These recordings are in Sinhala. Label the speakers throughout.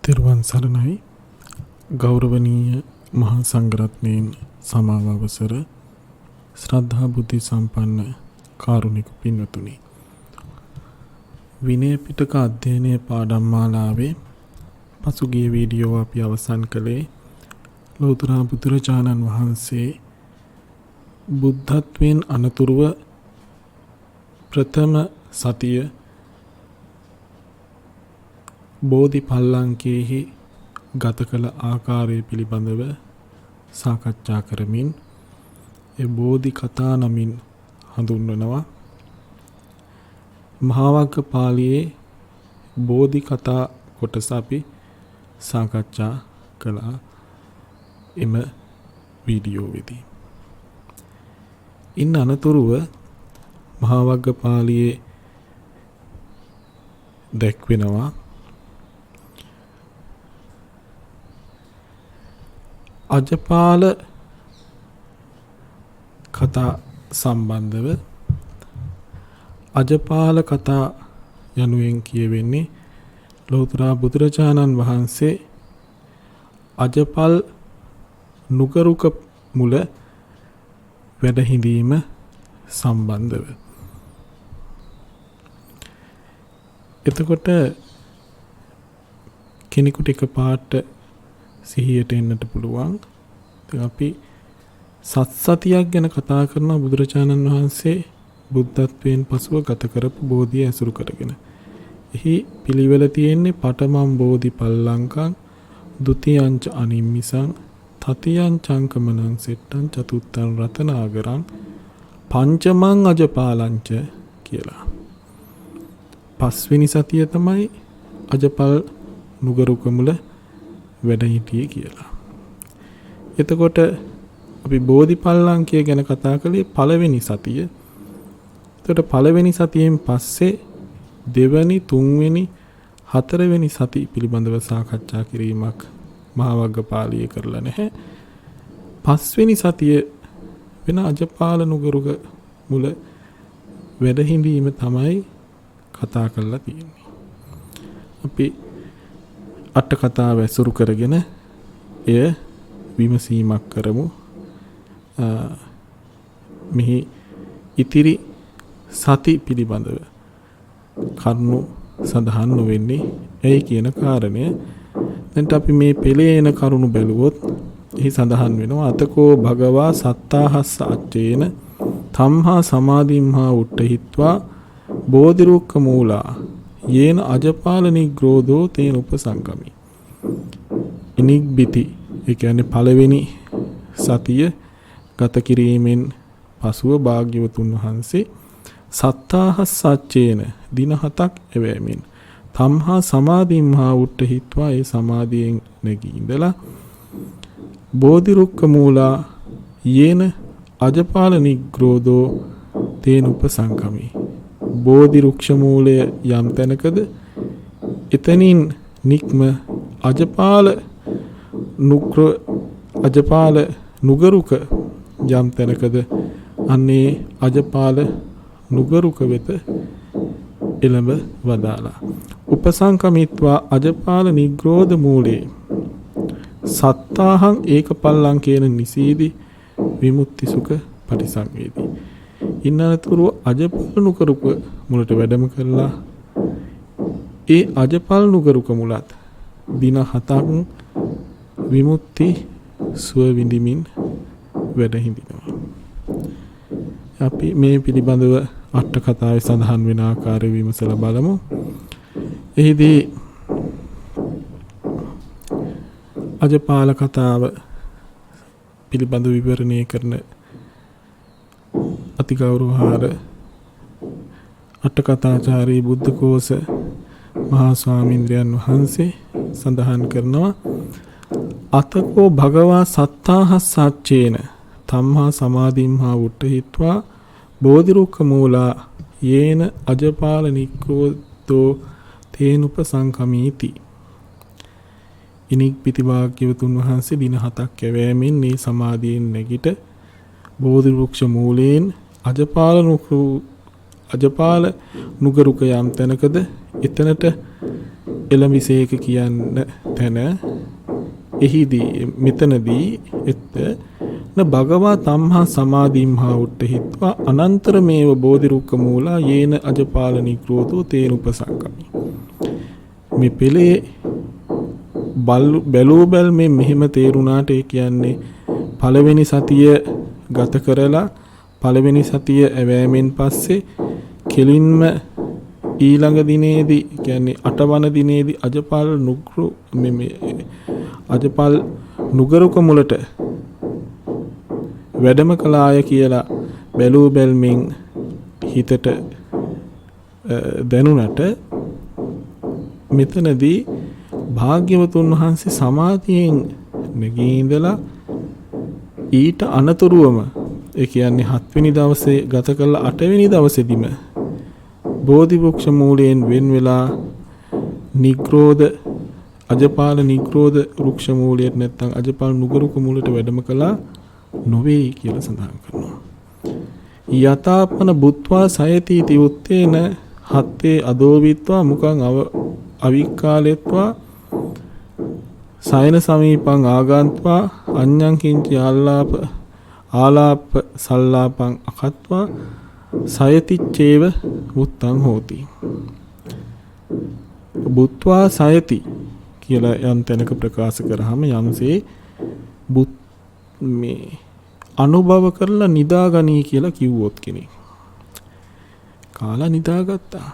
Speaker 1: තෙරුවන් සරණයි. ගෞරවනීය මහා සංඝරත්නයන් සමාව අවසර ශ්‍රද්ධා බුද්ධ සම්පන්න කාරුණික පින්වතුනි. විනය පිටක අධ්‍යයනයේ පාඩම් මාලාවේ පසුගිය වීඩියෝ අපි අවසන් කළේ ලෞතර බුදුරජාණන් වහන්සේ බුද්ධත්වයෙන් අනතුරුව ප්‍රථම සතිය බෝධි පල්ලංකේහි ගත කළ ආකාරය පිළිබඳව සාකච්ඡා කරමින් ඒ බෝධි කතා නමින් හඳුන්වනවා. මහා වග්ගපාළියේ බෝධි කතා කොටස අපි සාකච්ඡා කළා එම වීඩියෝවේදී. ඉන් අනතුරුව මහා වග්ගපාළියේ දැක්වෙනවා අජපාල කතා සම්බන්ධව. අජපාල කතා යනුවෙන් කියවෙන්නේ ලෞතර බුදුරජාණන් වහන්සේ අජපල් නුගරුක මුල වැඩ හිඳීම සම්බන්ධව. එතකොට කෙනෙකුට එකපාරට සිහියට එන්නට පුළුවන්. අපි සත්සතියක් ගැන කතා කරන බුදුරජාණන් වහන්සේ බුද්ධත්වයෙන් පසුව ගත කරපු බෝධිය ඇසුරු කරගෙන. එහි පිළිවෙල තියෙන්නේ පඨමං බෝධි පල්ලංකං, ဒုတိယං ච අනිම්මිසං, තතියං චංකමනං සෙට්ටං, චතුත්තං රතනාගරං, පංචමං අජපාලංච කියලා. පස්වෙනි සතිය තමයි අජපල් නුගරුක මුල වැඩ හිටියේ කියලා. එතකොට අපි බෝධි පල්ලංකය ගැන කතා කළේ පළවෙනි සතිය. එතකොට පළවෙනි සතියෙන් පස්සේ දෙවැනි, තුන්වෙනි, හතරවෙනි සති පිළිබඳව සාකච්ඡා කිරීමක් මහා වග්ගපාළියේ කරලා නැහැ. පස්වෙනි සතිය වෙන අජපාල නුගරුක මුල වැඩ හිඳීම තමයි කතා කරලා තියෙන්නේ. අපි අට කතාව ඇසුරු කරගෙන එය විමසීමක් කරමු. මෙහි ඉතිරි සති පිළිබඳව කරුණු සඳහන් නොවෙන්නේ ඇයි කියන කාරණය. දැන් අපි මේ පෙළේ එන කරුණු බැලුවොත් එහි සඳහන් වෙනවා අතකෝ භගවා සත්තාහස්ස අච්චේන තම්හා සමාධිම්හා උට්ඨහිත්වා බෝධිරුක්ඛ මූලා යේන අජපාල නිග්‍රෝධෝ තේන උපසංගමි. ඉනිග්බිති ඒ කියන්නේ පළවෙනි සතිය ගත කිරීමෙන් පසුව භාග්‍යවතුන් වහන්සේ සත්තාහස්සච්චේන දින 7ක් එවෑමෙන් තම්හා සමාධිම්හා උට්ඨහිත්වා ඒ සමාධියෙන් නැගී ඉඳලා බෝධිරුක්ඛ මූලා යේන අජපාල නිග්‍රෝධෝ තේන උපසංගමි. බෝධි රුක්ෂ මූලය යම් තැනකද එතනින් නික්ම අජපාල නුගරුක යම් තැනකද අන්නේ අජපාල නුගරුක වෙත එළඹ වදාලා. උපසංකමිත්වා අජපාල නිග්‍රෝධ මූලේ සත්තාහං ඒකපල්ලංකේන නිසීදි විමුක්ති සුඛ පටිසංවේදී. ඉන්නතුරු අජපල් නුගරුක මුලට වැඩම කරලා ඒ අජපල් නුගරුක මුලත් දින 7ක් විමුක්ති සුව විඳිමින් වැඩ හිඳිනවා. අපි මේ පිළිබඳව අට කතාවේ සඳහන් වෙන ආකාරය විමසලා බලමු. එහිදී අජපාල කතාව පිළිබඳව විවරණය කරන අතිගෞරවහාර අටකථාචාර්ය බුද්ධඝෝෂ මහා ස්වාමීන්ද්‍රයන් වහන්සේ සඳහන් කරනවා අතකෝ භගවා සත්තාහස්සච්චේන තම්හා සමාධිම්හා උට්ඨහිත්වා බෝධිරුක්ඛ මූලා යේන අජපාල නිග්‍රෝධෝ තේන උපසංකමීති. ඉනික් පිටිභාග්‍යවතුන් වහන්සේ දින 7ක් කැවෑමෙන් මේ සමාධියෙන් නැගිට බෝධි වෘක්ෂ මූලයෙන් අජපාල නුගරුක යම් තැනකද එතනට එළඹිසේක කියන්න තැන එහිදී මෙතනදී එත්ත න භගවා තම්හා සමාධිම්හා උට්ඨහිත්වා අනන්තරමේව බෝධිරුක්ක මූලා යේන අජපාල නික්‍රෝතෝ තේන උපසංගමි. මේ පෙළේ බැලූ බැල්මේ මෙහෙම තේරුණාට ඒ කියන්නේ පළවෙනි සතිය ගත කරලා පළවෙනි සතිය ඇවෑමෙන් පස්සේ කෙලින්ම ඊළඟ දිනේදී කියන්නේ 8 වන දිනේදී අජපාල නුගරුක මුලට වැඩම කළාය කියලා බැලූ බැල්මෙන් හිතට දැනුණට මෙතනදී භාග්‍යවතුන් වහන්සේ සමාධියෙන් නැගී ඉඳලා ඊට අනතුරුවම ඒ කියන්නේ 7 වෙනි දවසේ ගත කළ 8 වෙනි දවසේදීම බෝධි වෘක්ෂ මූලයෙන් වෙන් වෙලා නිග්‍රෝධ අජපාල නිග්‍රෝධ වෘක්ෂ මූලයට නැත්නම් අජපාල නුගරුක මූලයට වැඩම කළා නොවේ කියලා සඳහන් කරනවා. යතාපන බුත්වා සයති इति උත්තේන හත්තේ අදෝවිත්වා මුඛං අවික්කාලෙත්වා සයන සමීපං ආගන්ත්වා අඤ්ඤං කිංචි ආලාප සල්ලාපං අකත්වා සයතිච්චේව මුත්තං හෝති. බුත්වා සයති කියලා යම් තැනක ප්‍රකාශ කරාම යම්සේ මේ අනුභව කරලා නිදාගනී කියලා කිව්වොත් කෙනෙක් කාලා නිදාගත්තා.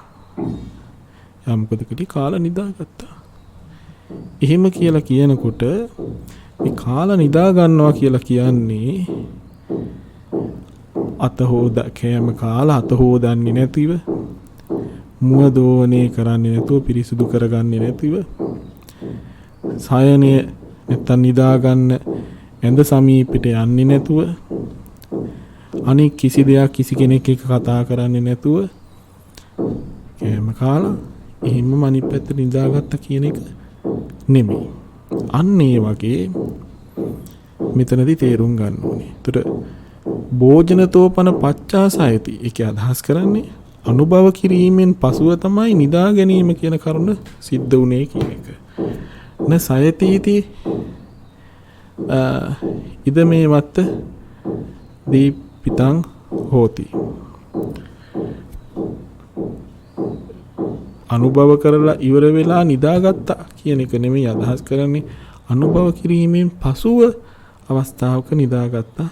Speaker 1: යම්කදකදී කාලා නිදාගත්තා. එහෙම කියලා කියනකොට මේ කාලා නිදා ගන්නවා කියලා කියන්නේ අත කෑම කාලා අත හොදන්නේ නැතිව මුව දෝවනේ කරන්නේ නැතුව පිරිසුදු කරගන්නේ නැතිව සයනය නැත්තම් නිදා ගන්න ඇඳ සමීපෙට යන්නේ නැතුව අනික් කිසි දෙයක් කිසි කෙනෙක් එක්ක කතා කරන්නේ නැතුව කෑම කාලා එහෙමම අනිත් පැත්තට නිදාගත්ත කියන එක නෙමෙයි. අන්න ඒ වගේ මෙතනදී තේරුම් ගන්න ඕනේ. ඒතර භෝජනතෝපන පච්චාසයති ඒකේ අදහස් කරන්නේ අනුභව කිරීමෙන් පසුව තමයි නිදා ගැනීම කියන කරුණ සිද්ධ වුණේ කියන එක. න සයතිති ඉද මේ වත්ත දීපිතං හෝති. අනුභව කරලා ඉවර වෙලා නිදාගත්තා කියන එක නෙමෙයි අදහස් කරන්නේ. අනුභව කිරීමෙන් පසුව අවස්ථාවක නිදාගත්තා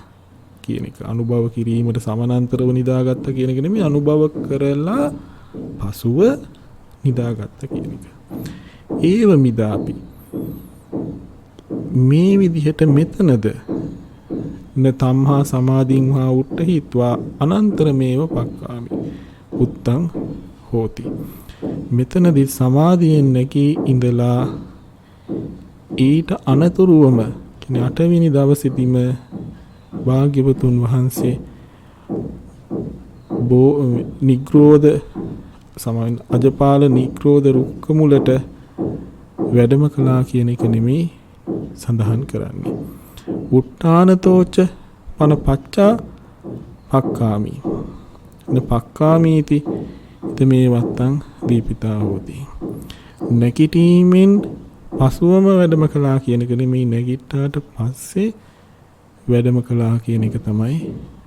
Speaker 1: කියන එක. අනුභව කිරීමට සමානතරව නිදාගත්තා කියන එක නෙමෙයි අනුභව කරලා පසුව නිදාගත්තා කියන එක. ඒව මිදාපි මේ විදිහට මෙතනද න තම්හා සමාධින්හා උට්ඨහිත්වා අනන්තරමේව පක්කාමි උත්තං හෝති. මෙතනදී සමාධියෙන් නැගී ඉඳලා ඊට අනතුරුවම කියන්නේ 8 වෙනි දවසේදීම භාග්‍යවතුන් වහන්සේ නිග්‍රෝධ සමාන අජපාල නිග්‍රෝධ රුක්ක මුලට වැඩම කළා කියන එක නෙමෙයි සඳහන් කරන්නේ. උට්ඨානතෝච පන පච්චා පක්කාමි. න පක්කාමීති මේ වත්තං දීපිතා හෝති. නැගිටීමෙන් පසුවම වැඩම කළා කියන එක නෙමෙයි නැගිට්ටාට පස්සේ වැඩම කළා කියන එක තමයි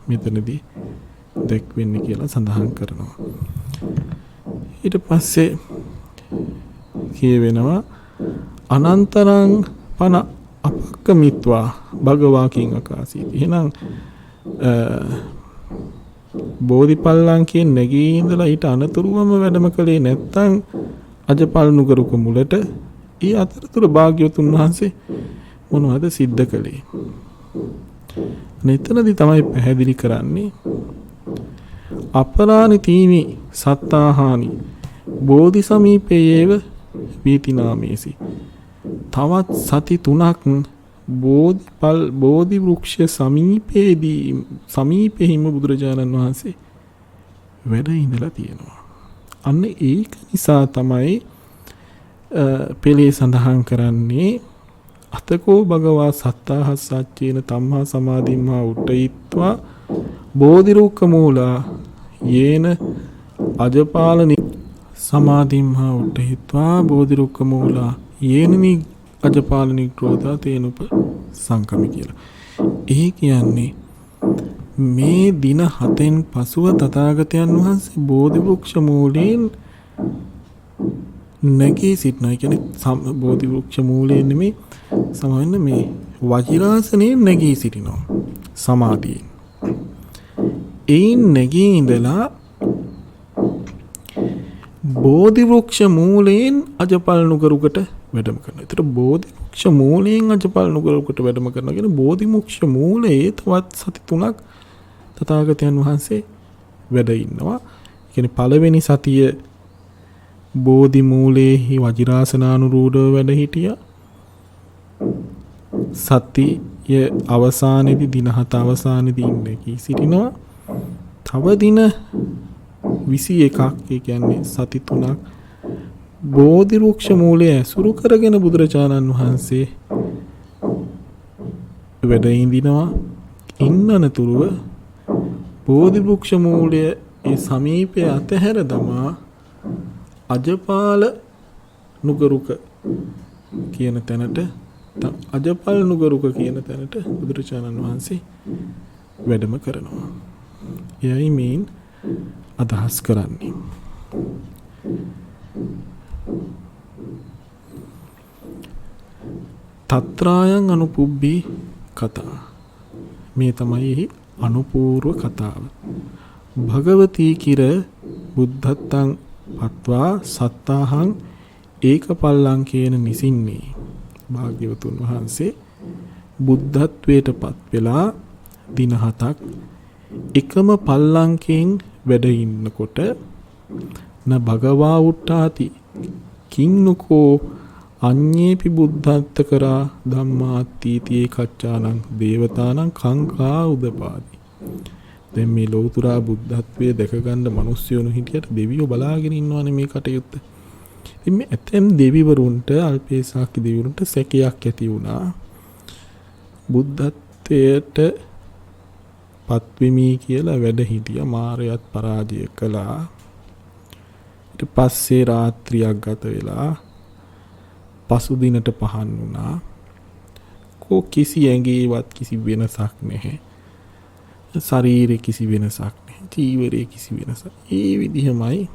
Speaker 1: මෙතනදී දැක්වෙන්නේ කියලා සඳහන් කරනවා. ඊට පස්සේ කියවෙනවා අනන්තරං පන අපක්කමිත්වා භගවාකින් අකාසීති. එහෙනම් බෝධිපල්ලංකයෙන් නැගී ඉඳලා ඊට අනතුරුවම වැඩම කළේ නැත්තම් අජපල් නුගරුක මුලට ඒ අතරතුර භාග්‍යවතුන් වහන්සේ මොනවද සිද්ධ කළේ? මෙතනදී තමයි පැහැදිලි කරන්නේ අපරාණි තීනි සත්තාහානි බෝධි සමීපයේව වීතිනාමේසි. තවත් සති 3ක් බෝධි වෘක්ෂ සමීපෙහිම බුදුරජාණන් වහන්සේ වැඩ ඉඳලා තියෙනවා. අන්න ඒක නිසා තමයි පෙළේ සඳහන් කරන්නේ අතකෝ භගවා සත්තාහස්සච්චේන තම්හා සමාධිම්හා උට්ඨයිත්වා බෝධිරුක්ක මූලා යේන අජපාලනි සමාධිම්හා උට්ඨහිත්වා බෝධිරුක්ඛ මූලා යේනනි අජපාල නිග්‍රෝධා තේනුප සංකමි කියලා. ඒ කියන්නේ මේ දින 7න් පසුව තථාගතයන් වහන්සේ බෝධි වෘක්ෂ මූලයෙන් නැගී සිටිනවා. කියන්නේ බෝධි වෘක්ෂ මූලයෙන් නෙමෙයි සමහරවිට මේ වජිරාසනයේ නැගී සිටිනවා සමාධියෙන්. ඒන් නැගී ඉඳලා බෝධි වෘක්ෂ මූලයෙන් අජපල් නුගරුකට වැඩම කරනවා. ඒතර බෝධි වෘක්ෂ මූලයෙන් අජපල් නුගරුකට වැඩම කරනවා කියන්නේ බෝධි වෘක්ෂ මූලයේ තවත් සති 3ක් තථාගතයන් වහන්සේ වැඩ ඉන්නවා. කියන්නේ පළවෙනි සතිය බෝධි මූලයේහි වජිරාසනානුරූಢව වැඩ හිටියා. සතිය අවසානයේදී දින 7 අවසානයේදී ඉන්නේ කී සිටිනවා. තව දින 21ක් ඒ කියන්නේ සති 3ක් බෝධි වෘක්ෂ මූලය ඇසුරු කරගෙන බුදුරජාණන් වහන්සේ වැඩ ඉඳිනවා. ඉන්නනතුරුව බෝධි වෘක්ෂ මූලය ඒ සමීපයේ අතහැර දමා අජපාල නුගරුක කියන තැනට අජපල් නුගරුක කියන තැනට බුදුරජාණන් වහන්සේ වැඩම කරනවා. එයයි මේන් අදහස් කරන්නේ. තත්‍රායන් අනුපුබ්බී කතා. මේ තමයි අනුපූර්ව කතාව. භගවතී කිර බුද්ධත්තං පත්වා සත්තාහං ඒකපල්ලං කියන නිසින්නේ භාග්‍යවතුන් වහන්සේ බුද්ධත්වයට පත් වෙලා දින 7ක් එකම පල්ලංකෙන් වැඩ ඉන්නකොට න භගවා උට්ටාති කින්නකෝ අඤ්ඤේපි බුද්ධත්ත කරා ධම්මාත්ථීතියේ කච්චානං දේවතානං කංකා උදපාදි. දැන් මේ ලෞතුරා බුද්ධත්වයේ දැක ගන්න මිනිස්සුයෝ හිටියට දෙවියෝ බලාගෙන ඉන්නවනේ මේ කටයුත්ත. ඉතින් මේ ඇතැම් දෙවිවරුන්ට අල්පේසාක්‍ය දෙවිවරුන්ට සැකයක් ඇති වුණා. බුද්ධත්වයට පත්විමි කියලා වැඩ හිටියා. මාරයත් පරාජය කළා. ඊට පස්සේ රාත්‍රියක් ගත වෙලා පසු දිනට පහන් වුණා. කිසි ඇඟේවත් කිසි වෙනසක් නැහැ. ශරීරේ කිසි වෙනසක් නැහැ. ජීවරේ කිසි වෙනසක්. ඒ විදිහමයි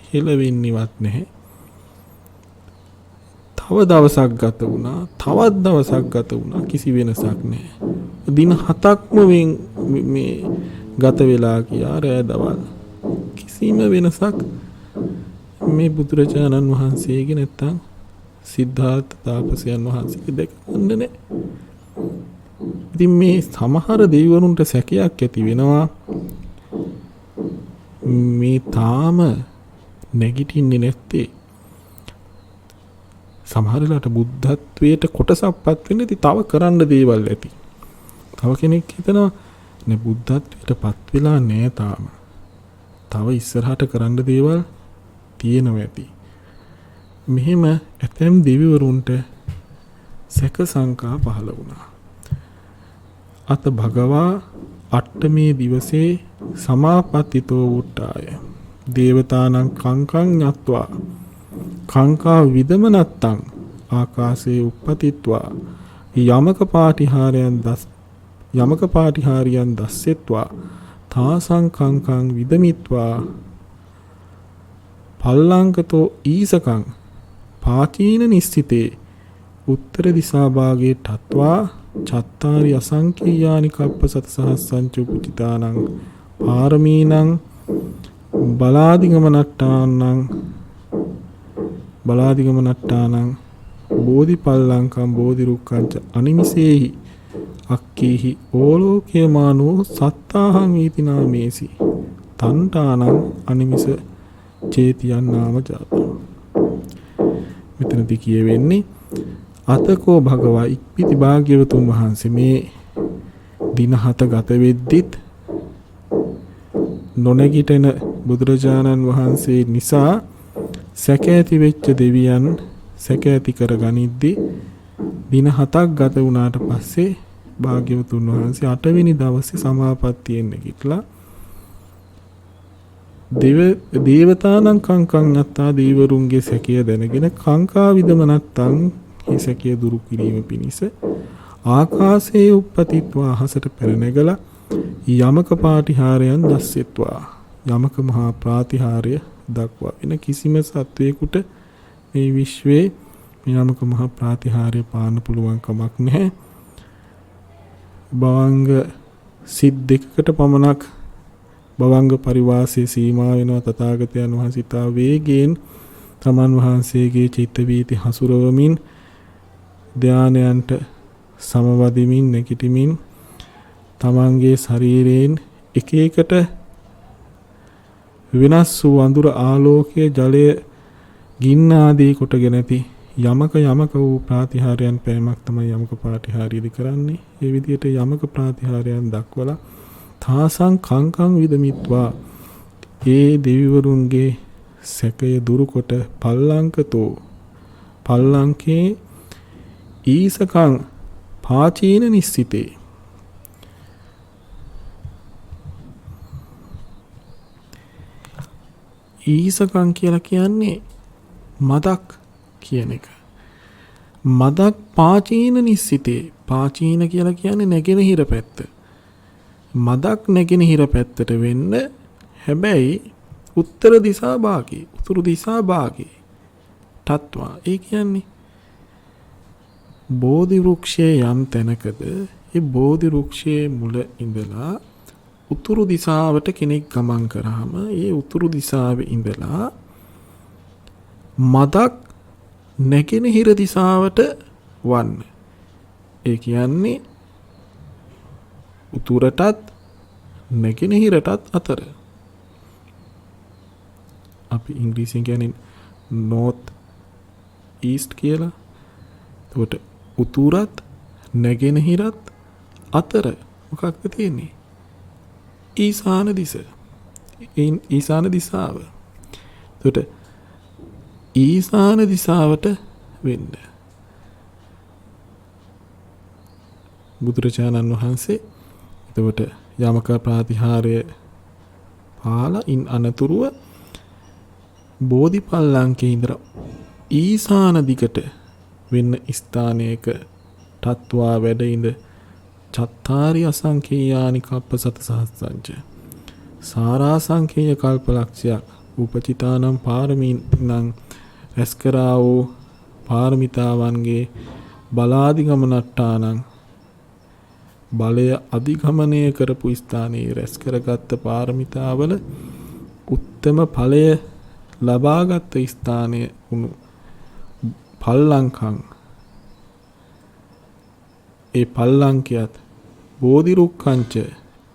Speaker 1: හෙලවෙන්නේවත් නැහැ. තව දවසක් ගත වුණා. තවත් දවසක් ගත වුණා. කිසි වෙනසක් නැහැ. දින 7ක්ම මේ ගත වෙලා කියා රෑ දවල් කිසිම වෙනසක් මේ බුදුරජාණන් වහන්සේගේ නැත්තම් සිද්ධාර්ථ තාපසයන් වහන්සේගේ දැක ගන්න නැහැ. ඉතින් මේ සමහර දෙවිවරුන්ට සැකයක් ඇති වෙනවා. මේ තාම නැගිටින්නේ නැත්තේ සමහරලාට බුද්ධත්වයට කොටසක්පත් වෙන්න ඉතින් තව කරන්න දේවල් ඇති. තව කෙනෙක් හිතනවා නේ බුද්ධත්වයටපත් වෙලා නෑ තාම. තව ඉස්සරහට කරන්න දේවල් තියෙනවා ඇති. මෙහෙම ඇතැම් දෙවිවරුන්ට සැක සංකා පහළ වුණා. අත භගවා අට්ඨමේ දිවසේ සමාපත්තිතෝ වුට්ටාය. දේවතානං කංකං ඤත්වා කංකා විදමනත්තං ආකාශේ උප්පතිත්වා යමක පාටිහාරයන් දස්සෙත්වා තාසං කංකං විදමිත්වා පල්ලංකතෝ ඊසකං පාචීන නිස්සිතේ උත්තර දිසා භාගයේ තත්වා චත්තාරි අසංකේයානි කප්පසත සහස්සං චුපිතානං පාරමීනං බලාදිගමනට්ටානං බෝධිපල්ලංකම් බෝධිරුක්කංච අනිමිසේහි අක්කේහි ඕලෝකයමානෝ සත්තාහං වීති නාමේසි තන්ටානං අනිමිස චේතියන් නාම ජාතං. මෙතනදී කියවෙන්නේ අතකෝ භගවා ඉක්පිති භාග්‍යවතුන් වහන්සේ මේ දින 7 ගත වෙද්දිත් නොනැගිටින බුදුරජාණන් වහන්සේ නිසා සැක ඇති වෙච්ච දෙවියන් සැක ඇති කර ගනිද්දී දින 7ක් ගත වුණාට පස්සේ භාග්‍යවතුන් වහන්සේ 8 වෙනි දවසේ සමාපත්තියෙන් නැගිටලා දේවතානං කංකං නත්තා දේවරුන්ගේ සැකය දැනගෙන කංකා විදම නැත්තං මේ සැකය දුරු කිරීම පිණිස ආකාශයේ උප්පතිත්වා අහසට පැනනගලා යමක පාටිහාරයන් දැස්සෙත්වා යමක මහා ප්‍රාතිහාර්ය දක්වා වෙන කිසිම සත්වයකට මේ විශ්වයේ යමක මහා ප්‍රාතිහාර්ය පාන්න පුළුවන් කමක් නැහැ. භවංග සිත් දෙකකට පමණක් භවංග පරිවාසයේ සීමා වෙනවා. තථාගතයන් වහන්සේ තා වේගයෙන් තමන් වහන්සේගේ චිත්ත වීති හසුරවමින් ධානයන්ට සමවදිමින් නැගිටිමින් තමන්ගේ ශරීරයෙන් එක එකට වෙනස් වූ අඳුර ආලෝකයේ ජලය ගින්න ආදී කොටගෙන ඇති යමක වූ ප්‍රාතිහාර්යයන් පෑමක් තමයි යමක පාටිහාරීදි කරන්නේ. ඒ විදිහට යමක ප්‍රාතිහාර්යයන් දක්වලා තාසං කංකං විදමිත්වා ඒ දෙවිවරුන්ගේ සැකය දුරුකොට පල්ලංකතෝ පල්ලංකේ ඊසකං පාචීන නිස්සිතේ ඊසකං කියලා කියන්නේ මදක් කියන එක. මදක් පාචීන නිස්සිතේ. පාචීන කියලා කියන්නේ නැගෙනහිර පැත්ත. මදක් නැගෙනහිර පැත්තට වෙන්න හැබැයි උත්තර දිසා භාගේ උතුරු දිසා භාගේ තත්වා. ඒ කියන්නේ බෝධි වෘක්ෂයේ යම් තැනකද ඒ බෝධි වෘක්ෂයේ මුල ඉඳලා උතුරු දිසාවට කෙනෙක් ගමන් කරාම ඒ උතුරු දිසාවේ ඉඳලා මදක් නැගෙනහිර දිසාවට වන්න. ඒ කියන්නේ උතුරටත් නැගෙනහිරටත් අතර. අපි ඉංග්‍රීසියෙන් කියන්නේ north east කියලා. එතකොට උතුරත් නැගෙනහිරත් අතර මොකක්ද තියෙන්නේ? ඊසාන දිස. ඊසාන දිසාව. එතකොට ඊසාන දිසාවට වෙන්න. බුදුරජාණන් වහන්සේ එතකොට යමක ප්‍රාතිහාර්ය පාලා ඉන් අනතුරුව බෝධිපල්ලංකේ ඉඳලා ඊසාන දිගට වෙන්න ස්ථානයක තත්වා වැඩ ඉඳ චත්තාරි අසංඛේයානි කප්පසත සහස්සංච සාරාසංඛේය කල්පලක්ෂයක් උපචිතානම් පාරමීනං රැස්කරා වූ පාරමිතාවන්ගේ බලාදිගමනට්ටානං බලය අධිගමනය කරපු ස්ථානයේ රැස් කරගත්ත පාරමිතාවල උත්තම ඵලය ලබාගත් ස්ථානය වුණු පල්ලංකං. ඒ පල්ලංකයත් බෝධි රුක්ඛංච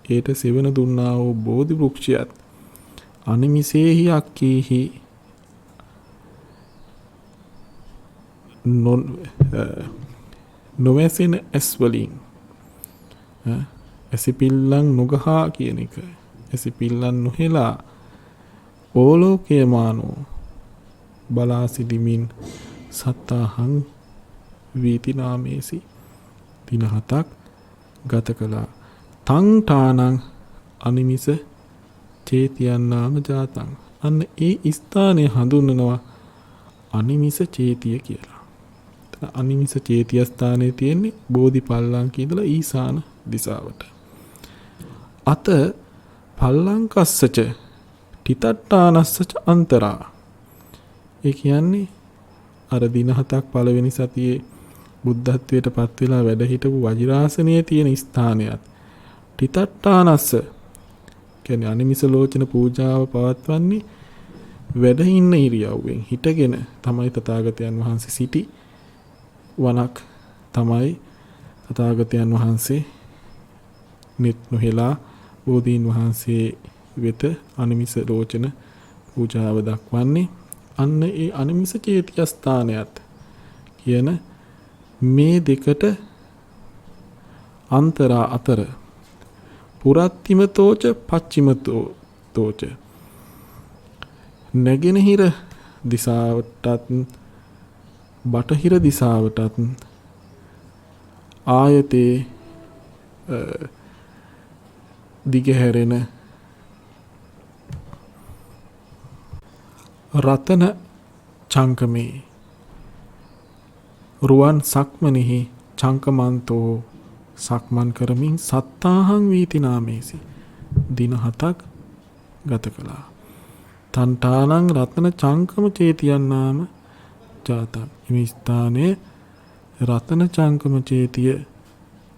Speaker 1: ඒට සෙවන දුන්නා වූ බෝධි වෘක්ෂයත් අනිමිසේහි අක්කීහි නොවැසෙන ඇස් වලින් ඇසිපිල්ලන් නොගහා කියන එක. ඇසිපිල්ලන් නොහෙලා ඕලෝකයමානෝ බලා සිටිමින් සත්තාහං වීති නාමේසි දින 7ක් ගත කළා. තං ඨානං අනිමිස චේතියන් නාම ජාතං. අන්න ඒ ස්ථානය හඳුන්වනවා අනිමිස චේතිය කියලා. අනිමිස චේතිය ස්ථානයේ තියෙන්නේ බෝධි පල්ලංකේ ඉඳලා ඊසාන දිසාවට. අත පල්ලංකස්සච තිතට්ඨානස්සච අන්තරා. ඒ කියන්නේ අර දින 7ක් පළවෙනි සතියේ බුද්ධත්වයට පත් වෙලා වැඩ හිටපු වජිරාසනයේ තියෙන ස්ථානයත් තිතට්ඨානස්ස කියන්නේ අනිමිස ලෝචන පූජාව පවත්වන්නේ වැඩ ඉන්න ඉරියව්වෙන් හිටගෙන තමයි තථාගතයන් වහන්සේ සිටි වනක් තමයි තථාගතයන් වහන්සේ නිත් නොහෙලා බෝධීන් වහන්සේ වෙත අනිමිස ලෝචන පූජාව දක්වන්නේ. අන්න ඒ අනිමිස චේතිය ස්ථානයත් කියන මේ දෙකට අන්තරා අතර පුරත්තිමතෝච පච්චිමතෝච නැගෙනහිර දිසාවටත් බටහිර දිසාවටත් ආයතේ දිගහැරෙන රතන චංකමේ රුවන් සක්මනෙහි චංකමන්තෝ සක්මන් කරමින් සත්තාහං වීති නාමේසි දින 7ක් ගත කළා. තන්ටානං රතන චංකම චේතියන් නාම ජාතං. මේ ස්ථානයේ රතන චංකම චේතිය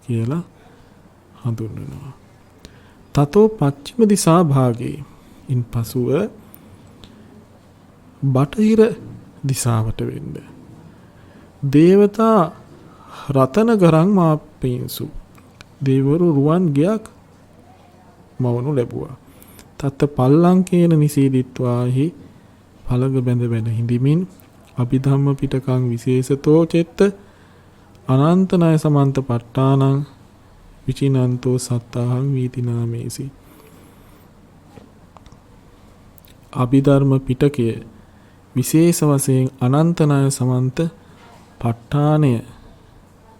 Speaker 1: කියලා හඳුන්වනවා. තතෝ පච්චිම දිසා භාගේ ඉන් පසුව බටහිර දිසාවට වෙන්න. දේවතා රතන ගරං මාප්පින්සු. දෙවරු රුවන් ගයක් මවනු ලැබුවා. තත්ත පල්ලංකේන නිසීදිත්වාහි පළඟ බැඳ බැඳ හිඳමින් අභිධම්ම පිටකං විශේෂතෝ චෙත්ත අනන්තනය සමන්ත පට්ටානං විචිනන්තෝ සත්තාහං වීති නාමේසි. අභිධර්ම පිටකය විශේෂ වශයෙන් අනන්තනය සමන්ත පට්ටානය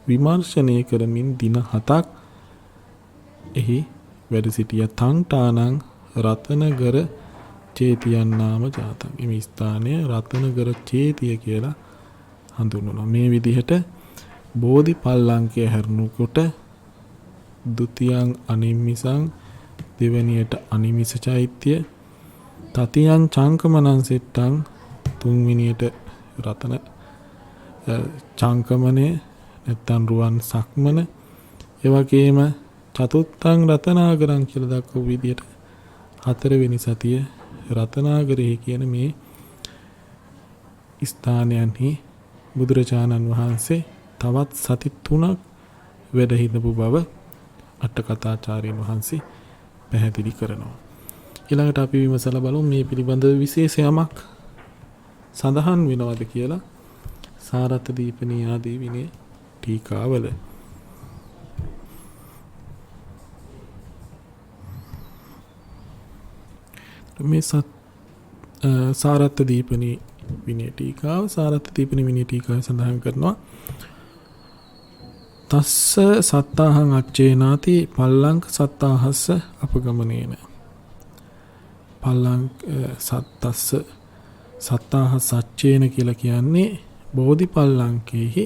Speaker 1: විමර්ශනය කරමින් දින 7ක් එහි වැඩ සිටිය තංටානං රතනගර චේතියන් නාම ජාතං. මේ ස්ථානය රතනගර චේතිය කියලා හඳුන්වනවා. මේ විදිහට බෝධි පල්ලංකය හැරුණුකොට ဒုတိယං අනිමිසං දෙවැනියට අනිමිස චෛත්‍ය තතියං චංකමනං සෙට්ටං තුන්වෙනියට රතන චංකමනේ නැත්තම් රුවන් සක්මන ඒ වගේම චතුත්තං රතනාගරං කියලා දක්වපු විදියට හතරවෙනි සතිය රතනාගරෙහි කියන මේ ස්ථානයන්හි බුදුරජාණන් වහන්සේ තවත් සති 3ක් වැඩ හිඳපු බව අට කථාචාර්යන් වහන්සේ පැහැදිලි කරනවා. ඊළඟට අපි විමසලා බලමු මේ පිළිබඳව විශේෂ යමක් සඳහන් වෙනවද කියලා සාරත් දීපනී ආදී විනය ටීකාවල. මේ සාරත් දීපනී විනය ටීකාව සාරත් දීපනී විනය ටීකාව සඳහන් කරනවා තස්ස සත්තාහං අච්චේනාති පල්ලංක සත්තාහස්ස අපගමනේන. පල්ලංක සත්තස්ස සත්තාහ සච්චේන කියලා කියන්නේ බෝධි පල්ලංකෙහි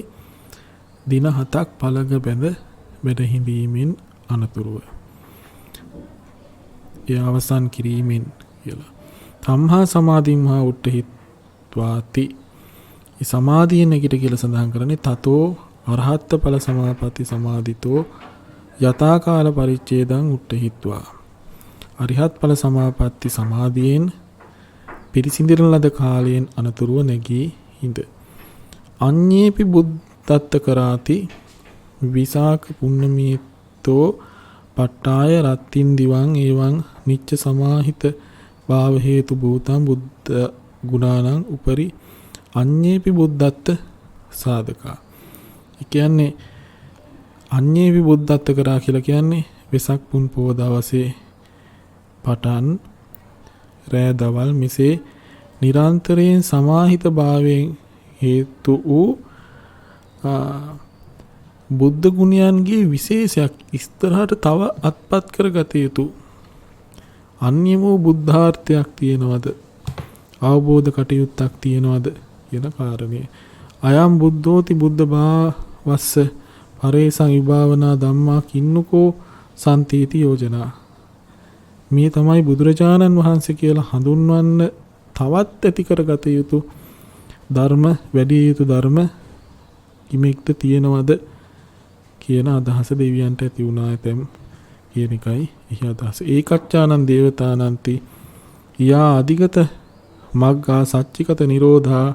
Speaker 1: දින 7ක් පළඟ බැඳ වැඩ හිඳීමෙන් අනතුරුව. ඒ අවසන් කිරීමෙන් කියලා. සම්හා සමාධිම්හා උට්ඨහිත්වාති. මේ සමාධිය නැගිට කියලා සඳහන් කරන්නේ තතෝ අරහත් ඵල සමාපatti සමාදිතෝ යථාකාල පරිච්ඡේදං උට්ඨහිත්වා. අරිහත් ඵල සමාපatti සමාධියෙන් පිරිසිඳින ලද කාලයෙන් අනතුරුව නැගී හිඳ. අඤ්ඤේපි බුද්ධත්ත කරාති විසාක පුන්නමීතෝ පට්ඨාය රත්තින් දිවං එවං නිච්ච සමාහිත භාව හේතු භූතං බුද්ධ ගුණානං උපරි අඤ්ඤේපි බුද්ධත්ත සාධකා. ඒ කියන්නේ අඤ්ඤේපි බුද්ධත්ත කරා කියලා කියන්නේ වෙසක් පුන් පොහොය දවසේ පටන් රෑ දවල් මිසේ නිරන්තරයෙන් සමාහිත භාවයෙන් හේතු වූ බුද්ධ ගුණයන්ගේ විශේෂයක් ඉස්තරහට තව අත්පත් කරගත යුතු අන්‍ය වූ බුද්ධාර්ථයක් තියෙනවද අවබෝධ කටයුත්තක් තියෙනවද කියන කාරණය. අයම් බුද්ධෝති බුද්ධ භාවස්ස පරේසං විභාවනා ධම්මා කින්නකෝ සම්තීති යෝජනා. මේ තමයි බුදුරජාණන් වහන්සේ කියලා හඳුන්වන්න තවත් ඇති කරගත යුතු ධර්ම වැඩි යුතු ධර්ම කිමෙක්ද තියෙනවද කියන අදහස දෙවියන්ට ඇති වුණා ඇතම් කියන එකයි එහි අදහස. ඒකච්චානං දේවතානන්ති යා අධිගත මග්ගා සච්චිකත නිරෝධා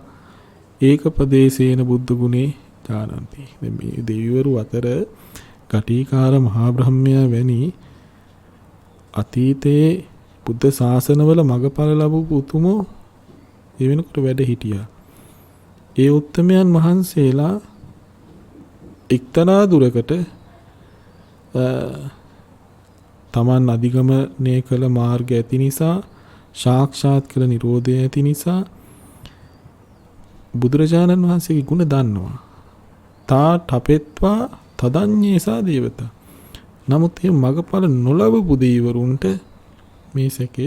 Speaker 1: ඒකපදේශේන බුද්ධ ගුණේ ඥානන්ති. දැන් මේ දෙවිවරු අතර කටීකාර මහා බ්‍රහ්මයා වැනි අතීතයේ බුද්ධ ශාසනවල මගපල ලැබපු උතුමෝ ඒ වෙනකොට වැඩ හිටියා. ඒ උත්තමයන් වහන්සේලා එක්තරා දුරකට තමන් අධිගමනය කළ මාර්ග ඇති නිසා සාක්ෂාත් කළ නිරෝධය ඇති නිසා බුදුරජාණන් වහන්සේගේ ගුණ දන්නවා. තා ඨපෙත්වා තදඤ්ඤේසා දේවතා. නමුත් මේ මගපල නොලබපු දෙවිවරුන්ට මේ සැකය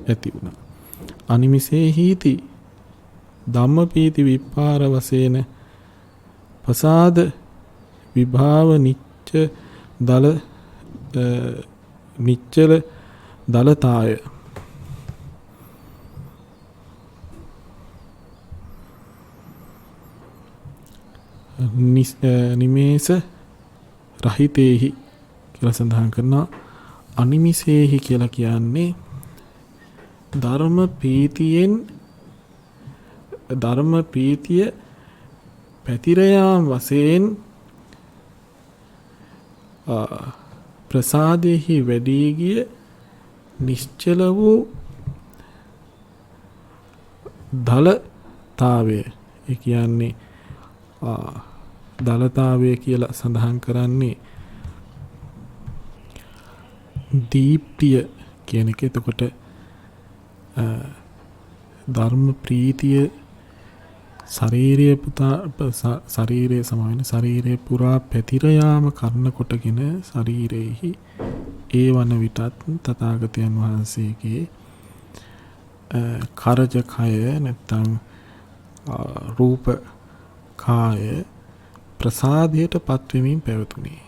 Speaker 1: ඇති වුණා. අනිමිසේහීති ධම්මපීති විපාර වශයෙන් ප්‍රසාද විභාව නිච්චල දලතාය නිමේස රහිතේහි කියලා සඳහන් කරනවා. අනිමිසේහි කියලා කියන්නේ ධර්ම ප්‍රීතිය පැතිරයාම් වශයෙන් ප්‍රසාදෙහි වැඩී ගිය නිශ්චල වූ දලතාවය. ඒ කියන්නේ දලතාවය කියලා සඳහන් කරන්නේ දීප්තිය කියන එක. එතකොට ධර්ම ප්‍රීතිය ශරීරය පුරා පැතිර යාම කරන කොටගෙන ශරීරයේහි ඒ වන විටත් තථාගතයන් වහන්සේගේ කරජ කය නැත්නම් රූප කාය ප්‍රසාදයට පත්වෙමින් පැවතුනේ.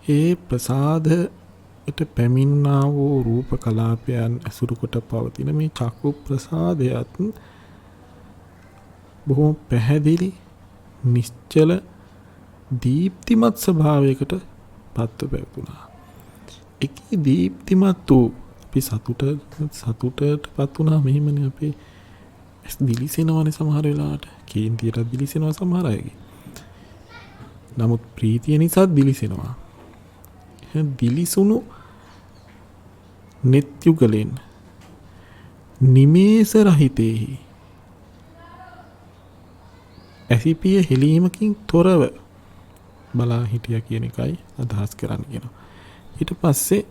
Speaker 1: ඒ ප්‍රසාදයට පැමිණා වූ රූප කලාපයන් ඇසුරු කොට පවතින මේ චක්කු ප්‍රසාදයත් බොහොම පැහැදිලි නිශ්චල දීප්තිමත් ස්වභාවයකට පත්ව පැවතුණා. එකී දීප්තිමත් වූ අපි සතුටටපත් වුණා. මෙහිමනේ අපේ දිලිසෙනවනේ සමහර වෙලාවට. කේන්තියට දිලිසෙනවා සමහර අයගේ. නමුත් ප්‍රීතිය නිසා දිලිසෙනවා. දිලිසුණු නෙත් යුගලෙන් නිමේස රහිතේහි ඇසිපිය හෙලීමකින් තොරව බලා හිටිය කියන එකයි අදහස් කරන්න කියනවා. ඊට පස්සේ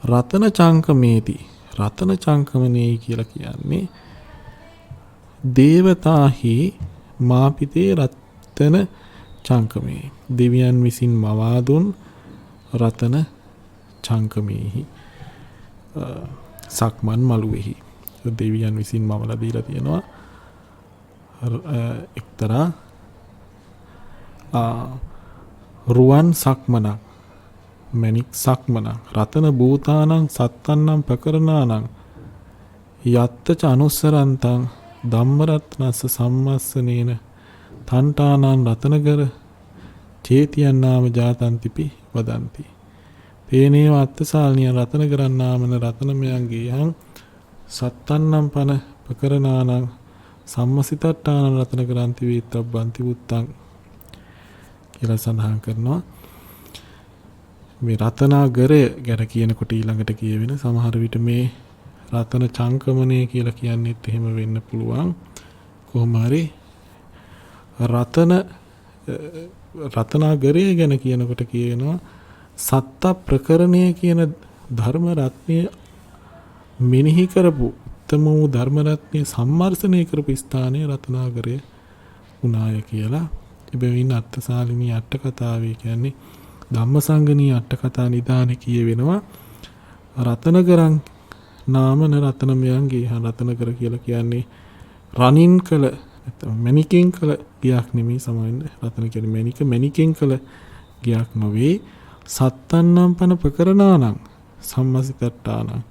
Speaker 1: රතන චංකමේති. රතන චංකමනේ කියලා කියන්නේ දේවතාහි මාපිතේ රතන චංකමේ. දෙවියන් විසින් මවා දුන් රතන චංකමේහි සක්මන් මළුවේහි දෙවියන් විසින් මවලා දීලා තියෙනවා එක්තරා රුවන් සක්මනක් මණික් සක්මනක් රතන භූතානං සත්තන්නම් ප්‍රකරණානං යත්තච අනුස්සරන්තං ධම්මරත්නස්ස සම්මස්සනේන තණ්ඨානං රතනකර චේතියන් නාම ජාතන්තිපි වදන්ති. තේනේව අත්තසාල්නිය රතන කරන්නාමන රතනමයන්ගේ යං සත්තන්නම් පන ප්‍රකරණානං සම්මසිතට්ඨාන රතන කරන්ති වේතබ්බන්ති උත්තං කියලා සඳහන් කරනවා. මේ රතනාගරය ගැන කියනකොට ඊළඟට කියවෙන සමහර විට මේ රතන චංකමනය කියලා කියන්නේත් එහෙම වෙන්න පුළුවන්. කොහොම හරි රතනාගරය ගැන කියනකොට කියනවා සත්ත ප්‍රකරණය කියන ධර්ම රත්නය මෙනෙහි කරපු උත්තම වූ ධර්ම රත්නය සම්මර්ෂණය කරපු ස්ථානයේ රතනාගරය වුණාය කියලා. එබැවින් අත්තසාලිනී අට කතාවේ කියන්නේ ධම්මසංගණී අට කතා නිදානේ කියවෙනවා රතනකරං නාමන රතනමයන්ගේ රතනකර කියලා කියන්නේ රණින් කළ නැත්නම් මණිකෙන් කළ ගියක් නෙමෙයි. සමහරින් රතන කියන්නේ මණිකෙන් කළ ගියක් නොවේ. සත්තන්නම් පන ප්‍රකරණානං සම්මසිතට්ඨානං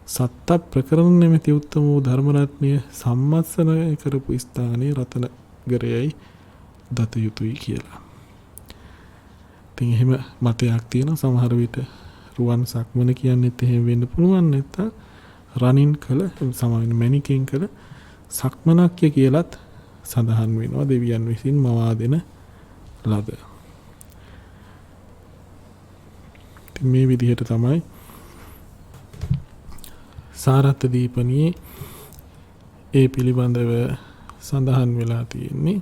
Speaker 1: සත්ත ප්‍රකරණ නැමැති උත්තම වූ ධර්ම රත්නය සම්මස්සනය කරපු ස්ථානයේ රතනගරයයි දත යුතුයි කියලා. ඉතින් එහෙම මතයක් තියෙනවා. සමහර විට රුවන් සක්මන කියන්නේත් එහෙම වෙන්න පුළුවන්. නැත්නම් රණින් කළ සමාන මණිකෙන් කළ සක්මනක්ය කියලත් සඳහන් වෙනවා. දෙවියන් විසින් මවා දෙන ලද. මේ විදිහට තමයි සාරත්ත දීපනියේ ඒ පිළිබඳව සඳහන් වෙලා තියෙන්නේ.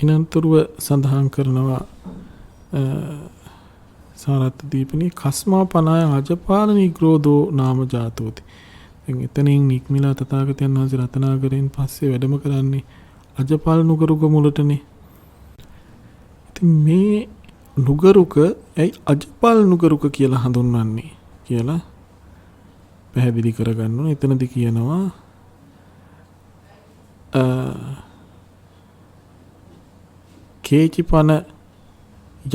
Speaker 1: ඉනන්තුරුව සඳහන් කරනවා සාරත්ත දීපනියේ කස්මා පනාය අජපාල නිග්‍රෝධෝ නාම ජාතෝති. එතනින් නික්මිලා තථාගතයන් වහන්සේ රතනාගරයෙන් පස්සේ වැඩම කරන්නේ අජපාල නුගරුක මුලටනේ. ඉතින් මේ නුගරුක ඇයි අජපාල නුගරුක කියලා හඳුන්වන්නේ කියලා පැහැදිලි කරගන්න ඕනේ. එතනදී කියනවා කේචිපන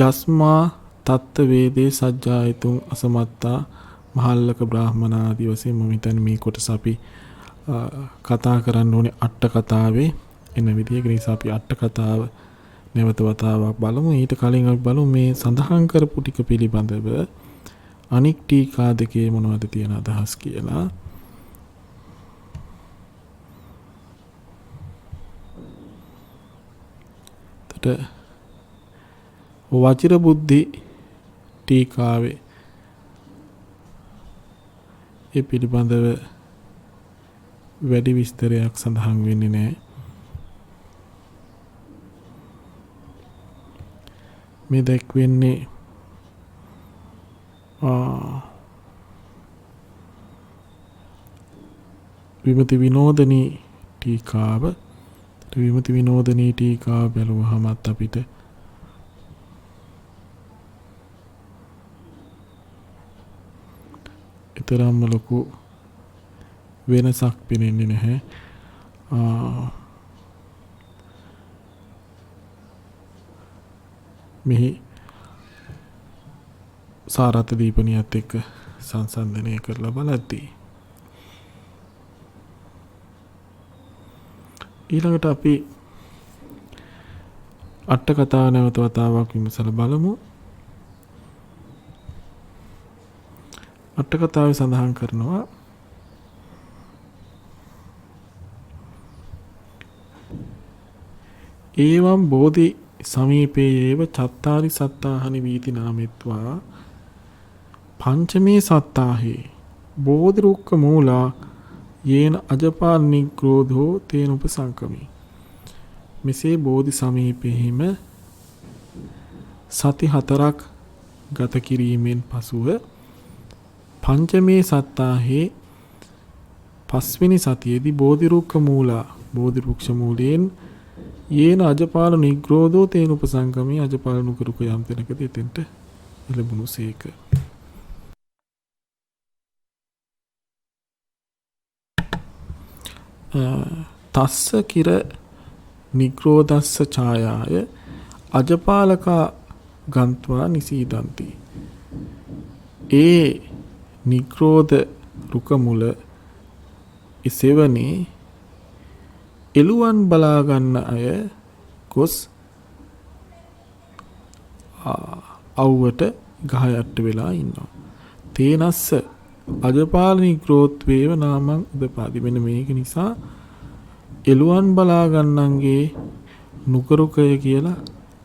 Speaker 1: යස්මා තත්ත්ව වේදේ සජ්ජායතුන් අසමත්තා මහල්ලක බ්‍රාහ්මනාදී වශයෙන් මම හිතන්නේ මේ කොටස අපි කතා කරන්න ඕනේ අට කතාවේ එන විදිය. ඒ නිසා අපි අට කතාව නැවත වතාවක් බලමු. ඊට කලින් අපි බලමු මේ සඳහන් කරපු ටික පිළිබඳව අනික් ටීකා දෙකේ මොනවද තියෙන අදහස් කියලා. වචිර බුද්ධි ටීකාවේ ඒ පිළිබඳව වැඩි විස්තරයක් සඳහන් වෙන්නේ නැහැ. මේ දැක්වෙන්නේ විමති විනෝදනී ටීකාව. විමති විනෝදනී ටීකාව බැලුවහමත් අපිට තරම්ම ලොකු වෙනසක් පෙනෙන්නේ නැහැ. මෙහි සාරත දීපනියත් එක්ක සංසන්දනය කරලා බලද්දී ඊළඟට අපි අට කතාව නැවත වතාවක් විමසලා බලමු. අට කතාවේ සඳහන් කරනවා ඒවම් බෝධි සමීපයේව චත්තාරි සත්තාහනි වීති නාමෙත්වා පංචමේ සත්තාහි බෝධි රුක්ක මූලා යේන අජපාල නිග්‍රෝධෝ තේන උපසංකමී. මෙසේ බෝධි සමීපෙහිම සති 4ක් ගත කිරීමෙන් පසුව පංචමේ සත්තාහේ පස්වෙනි සතියේදී බෝධි රුක්ක මූලා බෝධි වෘක්ෂ මූලයෙන් යේන අජපාල නිග්‍රෝධෝ තේන උපසංකමී අජපාල නුගරුක යම් තැනකදී එතෙන්ට ලැබුණු සේක. තස්ස කිර නිග්‍රෝධස්ස ඡායාය අජපාලකා ගන්්වා නිසීදන්ති. ඒ නිග්‍රෝධ රුක මුල එසෙවනේ එළුවන් බලා ගන්න අය ගොස් අවුවට ගහ යට වෙලා ඉන්නවා. තේනස්ස අජපාල නිග්‍රෝත්වේව නාමං උදපාදි. මෙන්න මේක නිසා එළුවන් බලා ගන්නන්ගේ නුගරුකය කියලා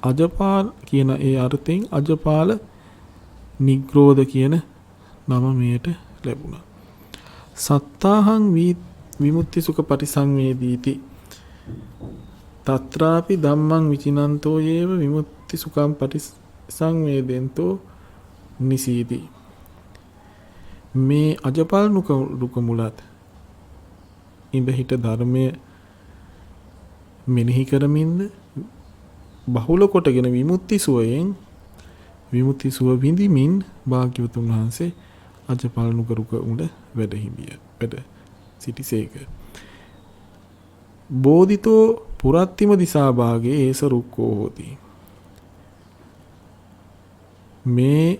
Speaker 1: අජපාල කියන ඒ අර්ථයෙන් අජපාල නිග්‍රෝධ කියන නම මෙයට ලැබුණා. සත්තාහං විමුක්ති සුඛ පටිසංවේදීති තත්‍රාපි ධම්මං විචිනන්තෝ යේව විමුක්ති සුඛං පටිසංවේදෙන්තෝ නිසීති. මේ අජපාල රුක මුලත් ඉඳ හිට ධර්මය මෙනෙහි කරමින්ද බහුල කොටගෙන විමුක්ති සුවයෙන් විමුක්ති සුව විඳිමින් භාග්‍යවතුන් වහන්සේ අජපාල නුගරුක උඩ වැඩ සිටිසේක. බෝධිතෝ පුරත්තිම දිසා භාගයේ ඒස රුක්කෝ හෝති. මේ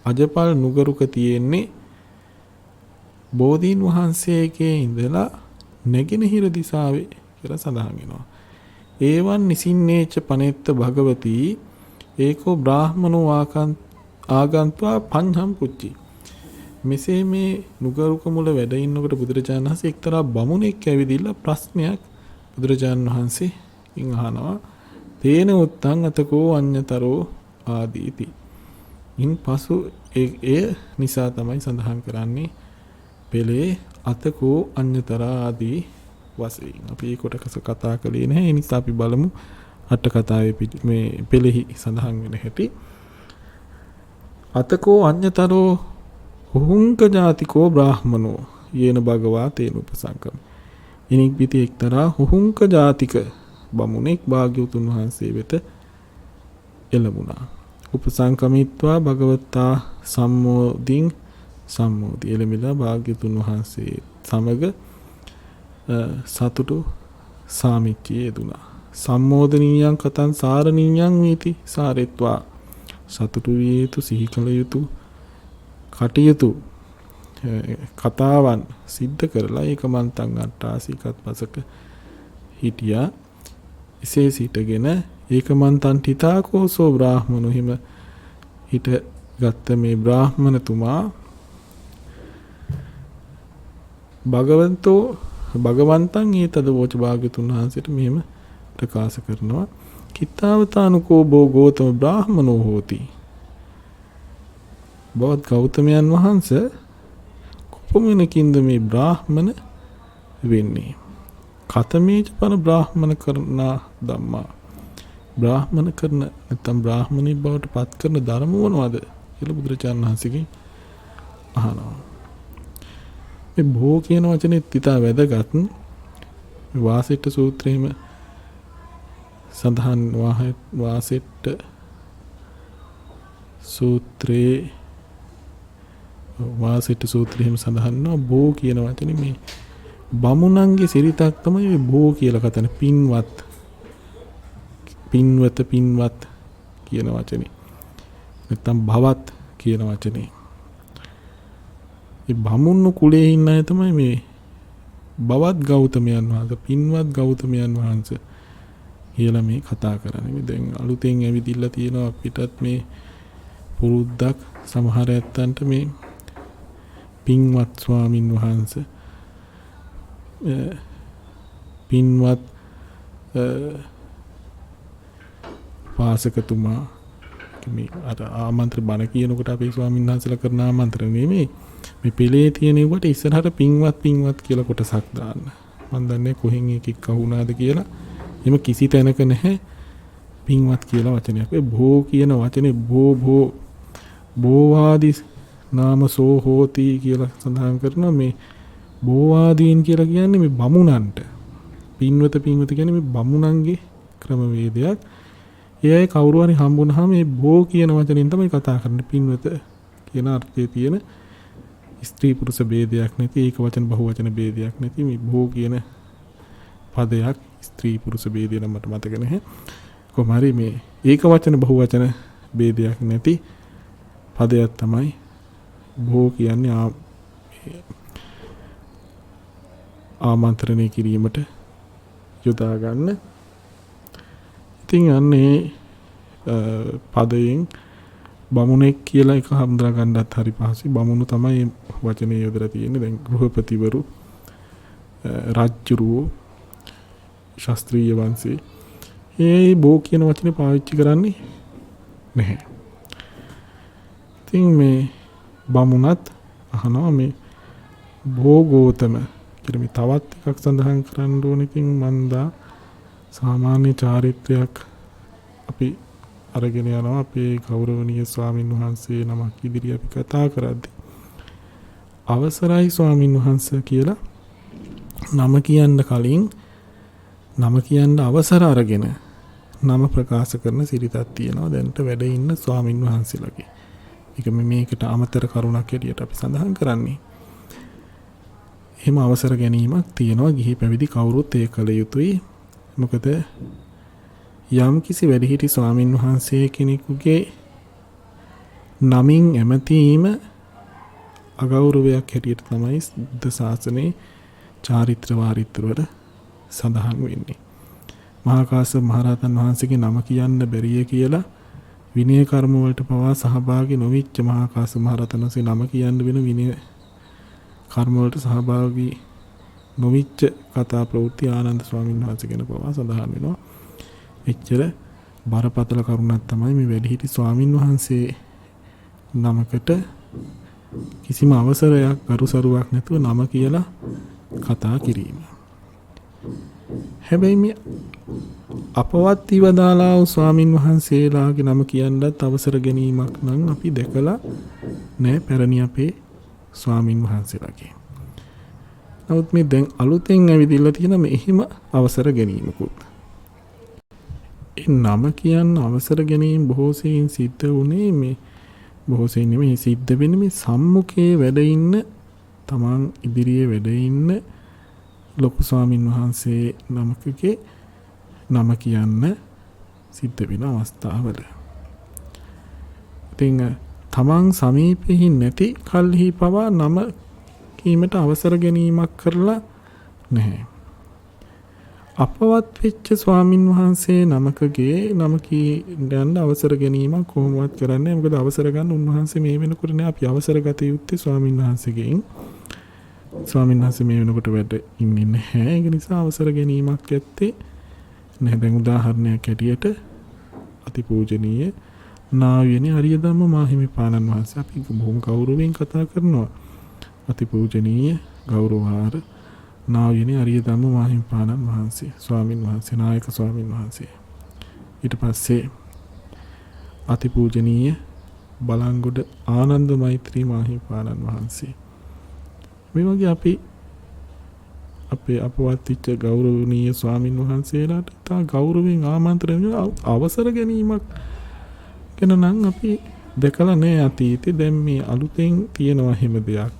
Speaker 1: අජපාල නුගරුක තියෙන්නේ බෝධීන් වහන්සේගේ ඉඳලා නැගෙනහිර දිසාවේ කියලා සඳහන් වෙනවා. ඒවන් නිසින්නේච පනෙත්ත භගවති ඒකෝ බ්‍රාහ්මනෝ ආගන්ත්වා පඤ්ඤම් පුච්චි. මෙසේ මේ නුගරුක මුල වැඩ ඉන්නකොට බුදුරජාණන් වහන්සේ එක්තරා බමුණෙක් ඇවිදිලා ප්‍රශ්නයක් බුදුරජාණන් වහන්සේගෙන් අහනවා. තේන උත්තං අතකෝ අඤ්ඤතරෝ ආදීති. ඉන් පසු ඒ නිසා තමයි සඳහන් කරන්නේ පෙළේ අතකෝ අඤ්ඤතරා ආදී වශයෙන්. අපි ඒ කොටස කතා කළේ නැහැ. ඒ නිසා අපි බලමු අට කතාවේ මේ පෙළෙහි සඳහන් වෙන හැටි. අතකෝ අඤ්ඤතරෝ හුංක ජාතිකෝ බ්‍රාහ්මනෝ යේන භගවා තේන උපසංකම. ඉනික් පිටි එක්තරා හුහුංක ජාතික බමුණෙක් භාග්‍යවතුන් වහන්සේ වෙත එළඹුණා. උපසංකමිත්වා භගවතා සම්මෝධි එළඹිලා භාග්‍යවතුන් වහන්සේ සමග සතුටු සාමිච්චියේ යෙදුණා. සම්මෝධනීයං කතං සාරණීයං වීති සාරෙත්වා සතුටු විය යුතු සිහි කළ යුතු කටයුතු කතාවන් සිද්ධ කරලා ඒකමන්තං අට්ඨාසීකත් පසක හිටියා. එසේ සිටගෙන ඒකමන්තං තිතාකෝසෝ බ්‍රාහ්මණෝ හිම හිට ගත්ත මේ බ්‍රාහ්මණතුමා භගවන්තං ඒතද වෝච භාග්‍යතුන් වහන්සේට මෙහෙම ප්‍රකාශ කරනවා. කිත්තාවතානුකෝ බෝ ගෝතම බ්‍රාහ්මණෝ හෝති. බවත් ගෞතමයන් වහන්සේ කොපමණකින්ද මේ බ්‍රාහ්මණ වෙන්නේ? කතමේච පන බ්‍රාහ්මණ කරනා ධම්මා. බ්‍රාහ්මණ කරන නැත්නම් බ්‍රාහ්මණී බවට පත් කරන ධර්ම මොනවද කියලා බුදුරජාණන් වහන්සේගෙන් අහනවා. මේ භෝ කියන වචනේ තිතා වැදගත්. මේ වාසිට්ඨ සූත්‍රයේම සඳහන් වාසිට්ඨ සූත්‍රයේම සඳහන් වෙනවා භෝ කියන වචනේ මේ බමුණන්ගේ සිරිතක් තමයි මේ භෝ කියලා කතන පින්වත් පින්වත පින්වත් කියන වචනේ. නැත්නම් භවත් කියන වචනේ. මේ බමුණු කුලයේ ඉන්න අය තමයි මේ භවත් ගෞතමයන් වහන්සේ පින්වත් ගෞතමයන් වහන්සේ කියලා මේ කතා කරන්නේ. මේ දැන් අලුතෙන් ඇවිදින්න තියෙනවා අපිටත් මේ පුරුද්දක් සමහර ඇත්තන්ට මේ පින්වත් ස්වාමින් වහන්සේ පින්වත් පාසකතුමා මේ අර ආමන්ත්‍රණ බණ කියනකොට අපේ ස්වාමීන් වහන්සේලා කරන ආමන්ත්‍රණ නෙමෙයි මේ පිළේ තියෙන ඒවට ඉස්සරහට පින්වත් කියලා කොටසක් දාන්න. මම දන්නේ කොහෙන් එකක් අහුණාද කියලා. එම කිසි තැනක නැහැ පින්වත් කියලා වචනයක්. ඒ භෝ කියන වචනේ භෝවාදී නාමසෝ හෝති කියලා සඳහන් කරනවා. මේ භෝවාදීන් කියලා කියන්නේ මේ බමුණන්ට. පින්වත කියන්නේ මේ බමුණන්ගේ ක්‍රමවේදයක්. ඒ අය කවුරු හරි හම්බුනහම මේ භෝ කියන වචනෙන් තමයි කතා කරන්නේ. පින්වත කියන අර්ථයේ තියෙන ස්ත්‍රී පුරුෂ ભેදයක් නැති ඒක වචන බහුවචන ભેදයක් නැති මේ භෝ කියන පදයක් ස්ත්‍රී පුරුෂ ભેදය නම් මට මතක නැහැ. කොහොම හරි මේ ඒක වචන බහුවචන ભેදයක් නැති පදයක් තමයි භෝ කියන්නේ ආමන්ත්‍රණය කිරීමට යොදා ගන්න. ඉතින් අන්නේ පදයෙන් බමුණෙක් කියලා එක හඳුනා ගන්නත් හරි පහසුයි. බමුණු තමයි වචනේ යොදලා තියෙන්නේ. දැන් ගෘහපතිවරු රාජ්‍යරුවෝ ශාස්ත්‍රීය වංශේ ඒ බෝ කියන වචනේ පාවිච්චි කරන්නේ නැහැ. ඉතින් මේ බමුණත් අහනවා මේ භෝගෝතම කියලා මේ තවත් එකක් සඳහන් කරන්න ඕන. ඉතින් මන්දා සාමාන්‍ය චාරිත්‍රයක් අපි අරගෙන යනවා අපේ ගෞරවනීය ස්වාමින් වහන්සේ නමක් ඉදිරියේ අපි කතා කරද්දී අවසරයි ස්වාමින් වහන්සේ කියලා නම කියන්න කලින් නම කියන්න අවසර අරගෙන නම ප්‍රකාශ කරන සිරිතක් තියෙනවා දැන්ට වැඩ ඉන්න ස්වාමින් වහන්සේලාගේ. ඒක මේකට අමතර කරුණක් ඇටියට අපි සඳහන් කරන්නේ. එහෙම අවසර ගැනීමක් තියෙනවා ගිහි පැවිදි කවුරුත් ඒ කළ යුතුයි. මොකද යම් කිසි වැඩිහිටි ස්වාමින් වහන්සේ කෙනෙකුගේ නමින් ඇමතීම අගෞරවයක් හැටියට තමයි බුද්ධ ශාසනයේ චාරිත්‍ර වාරිත්‍රවල සඳහන් වෙන්නේ. මහා කාශ්‍යප මහරහතන් වහන්සේගේ නම කියන්න බැරිය කියලා විනය කර්ම වලට පවා සහභාගී නොවිච්ච මහා කාශ්‍යප මහරහතන් වහන්සේ නම කියන්න වෙන විනය කර්ම වලට සහභාගී නොවිච්ච කතා ප්‍රවෘත්ති ආනන්ද ස්වාමීන් වහන්සේ ගැන පවා සඳහන් වෙනවා. එච්චර බරපතල කරුණක් තමයි මේ වැඩිහිටි ස්වාමින් වහන්සේ නමකට කිසිම අවසරයක් ගරුසරුවක් නැතුව නම කියලා කතා කිරීම. හැබැයි මේ අපවත් ඉවදාලා වූ ස්වාමින් වහන්සේලාගේ නම කියන්නත් අවසර ගැනීමක් නම් අපි දැකලා නෑ පැරණි අපේ ස්වාමින් වහන්සේලාගේ. නමුත් මේ දැන් අලුතෙන් ඇවිදilla තියෙන මේ එහෙම අවසර ගැනීමකුත්. ඒ නම කියන්න අවසර ගැනීම බොහෝ සෙයින් සිද්ධ වුණේ මේ බොහෝ සෙයින් නෙමෙයි සිද්ධ වෙන්නේ මේ සම්මුඛයේ වැඩ ඉන්න තමන් ඉදිරියේ වැඩ ඉන්න ලොකු ස්වාමින් වහන්සේ නමකගේ නම කියන්න සිද්ධ වෙන අවස්ථාවල. ඉතින් තමන් සමීපෙහි නැති කල්හි පවා නම කීමට අවසර ගැනීමක් කරලා නැහැ. අපවත් වෙච්ච ස්වාමින් වහන්සේ නමකගේ නම කියන්න අවසර ගැනීමක් කොහොමවත් කරන්නේ? මොකද අවසර ගන්න උන්වහන්සේ මේ වෙනකොට නෑ අපි අවසර ගත යුත්තේ ස්වාමින් වහන්සේගෙන්. ස්වාමින් වහන්සේ මේ වෙනකොට වැඩ ඉන්නේ නැහැ. ඒක නිසා අවසර ගැනීමක් ඇත්තේ නැහැ. දැන් උදාහරණයක් ඇටියට අතිපූජනීය නාවියනේ අරිය ධම්ම මාහිමිපාණන් වහන්සේ අපි බොහොම ගෞරවයෙන් කතා කරනවා. අතිපූජනීය ගෞරවහාර නාවියනේ අරිය ධම්ම මාහිමිපාණන් වහන්සේ ස්වාමින් වහන්සේ නායක ස්වාමින් වහන්සේ. ඊට පස්සේ අතිපූජනීය බලංගොඩ ආනන්ද මෛත්‍රී මාහිමිපාණන් වහන්සේ. මේ වගේ අපි අපේ අපවත් වෙච්ච ගෞරවනීය ස්වාමින් වහන්සේලාට තා ගෞරවයෙන් ආමන්ත්‍රණය අවසර ගැනීමක් ගැන නම් අපි දැකලා නැහැ අතීතේ. දැන් මේ අලුතෙන් තියෙනවා හැම දෙයක්.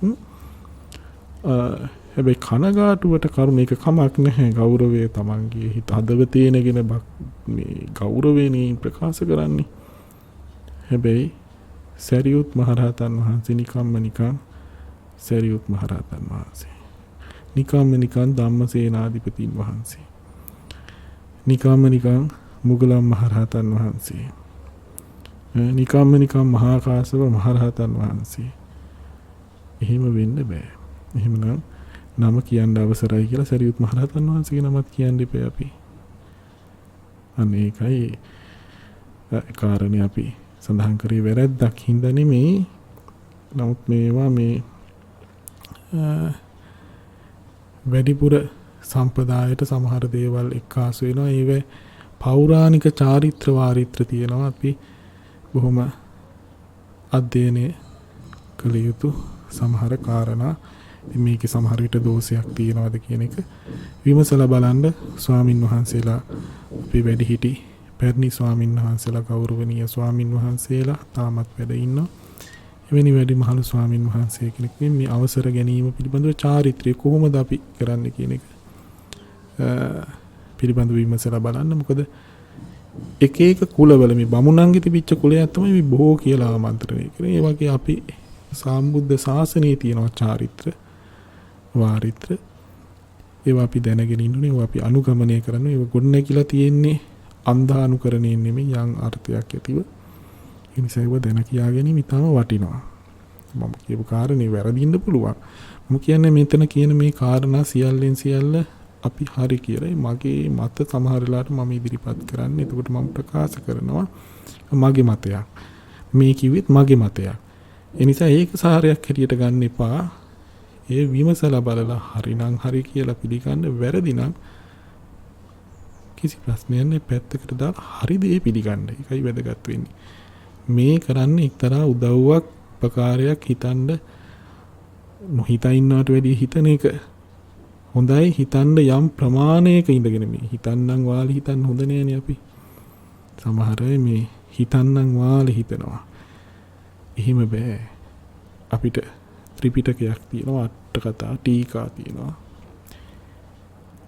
Speaker 1: හැබැයි කනගාටුවට කරුණේක කමක් නැහැ. ගෞරවය තමන්ගේ හිත හදවතේ නැගෙන මේ ගෞරවයෙන් ප්‍රකාශ කරන්නේ. හැබැයි සරියුත් මහරහතන් වහන්සේ නිකන් සරියුත් මහරහතන් වහන්සේ නිකන් ධම්මසේනාධිපතින් වහන්සේ නිකන් මුගලන් මහරහතන් වහන්සේ නිකන් මහා කාශ්‍යප මහරහතන් වහන්සේ. එහෙම වෙන්න බෑ. එහෙමනම් නම කියන්න අවසරයි කියලා සරියුත් මහරහතන් වහන්සේගේ නමත් කියන්න එපා අපි. අනේකයි කාරණේ අපි සඳහන් කරේ වැරද්දක් හින්දා නෙමෙයි. නමුත් මේවා මේ වැඩිපුර සම්ප්‍රදායට සමහර දේවල් එක්කාසු වෙනවා. ඒවේ පෞරාණික චාරිත්‍ර වාරිත්‍ර තියෙනවා. අපි බොහොම අධ්‍යයනය කළ යුතු සමහර කාරණා. මේකේ සමහර විට දෝෂයක් තියෙනවද කියන එක විමසලා බලන්න ස්වාමින් වහන්සේලා අපි වැඩිහිටි පැරණි ස්වාමින් වහන්සේලා ගෞරවනීය ස්වාමින් වහන්සේලා තාමත් වැඩ ඉන්නවා. එවැනි වැඩිමහලු ස්වාමින් වහන්සේ කෙනෙක් මේ අවසර ගැනීම පිළිබඳව චාරිත්‍රය කොහොමද අපි කරන්නේ කියන එක පිළිබඳව විමසලා බලන්න. මොකද එක එක කුලවල මේ බමුණන්ගේ තිබිච්ච කුලයක් තමයි මේ බොහෝ කියලා ආමන්ත්‍රණය කරන්නේ. ඒ වගේ අපි සම්බුද්ධ ශාසනයේ තියෙනවා චාරිත්‍ර වාරිත්‍ර. ඒවා අපි දැනගෙන ඉන්නුනේ. ඒවා අපි අනුගමනය කරනවා. ඒවා ගොඩනැගිලා තියෙන්නේ අන්ධානුකරණයෙන් නෙමෙයි යම් අර්ථයක් ඇතිව. ඒ නිසා ඒවා දැන කියා ගැනීම ඉතාම වටිනවා. මම කියපු කාරණේ වැරදින්න පුළුවන්. මම කියන්නේ මෙතන කියන මේ කාරණා සියල්ලෙන් සියල්ල අපි හරි කියලා. මගේ මත සමහර වෙලාවට මම ඉදිරිපත් කරන්නේ. එතකොට මම ප්‍රකාශ කරනවා මගේ මතයක්. මේ කිව්වෙත් මගේ මතයක්. ඒ නිසා ඒක සාරයක් හැටියට ගන්න එපා. ඒ විමසලා බලලා හරිනම් හරි කියලා පිළිගන්න, වැරදි නම් කිසි ප්‍රශ්නයක් නැහැ. පැත්තකට දාලා හරි දේ පිළිගන්න. ඒකයි වැදගත් වෙන්නේ. මේ කරන්නේ එක්තරා උදව්වක් උපකාරයක් හිතන්න නොහිතා ඉන්නවට වැඩිය හිතන එක හොඳයි. හිතන්න යම් ප්‍රමාණයක ඉඳගෙන මේ හිතන්නම් වාලි හිතන්න හොඳ නෑනේ අපි. සමහර අය මේ හිතන්නම් වාලි හිතනවා. එහෙම බෑ. අපිට ත්‍රිපිටකයක් තියෙනවා, අට කතා, ටීකා තියෙනවා,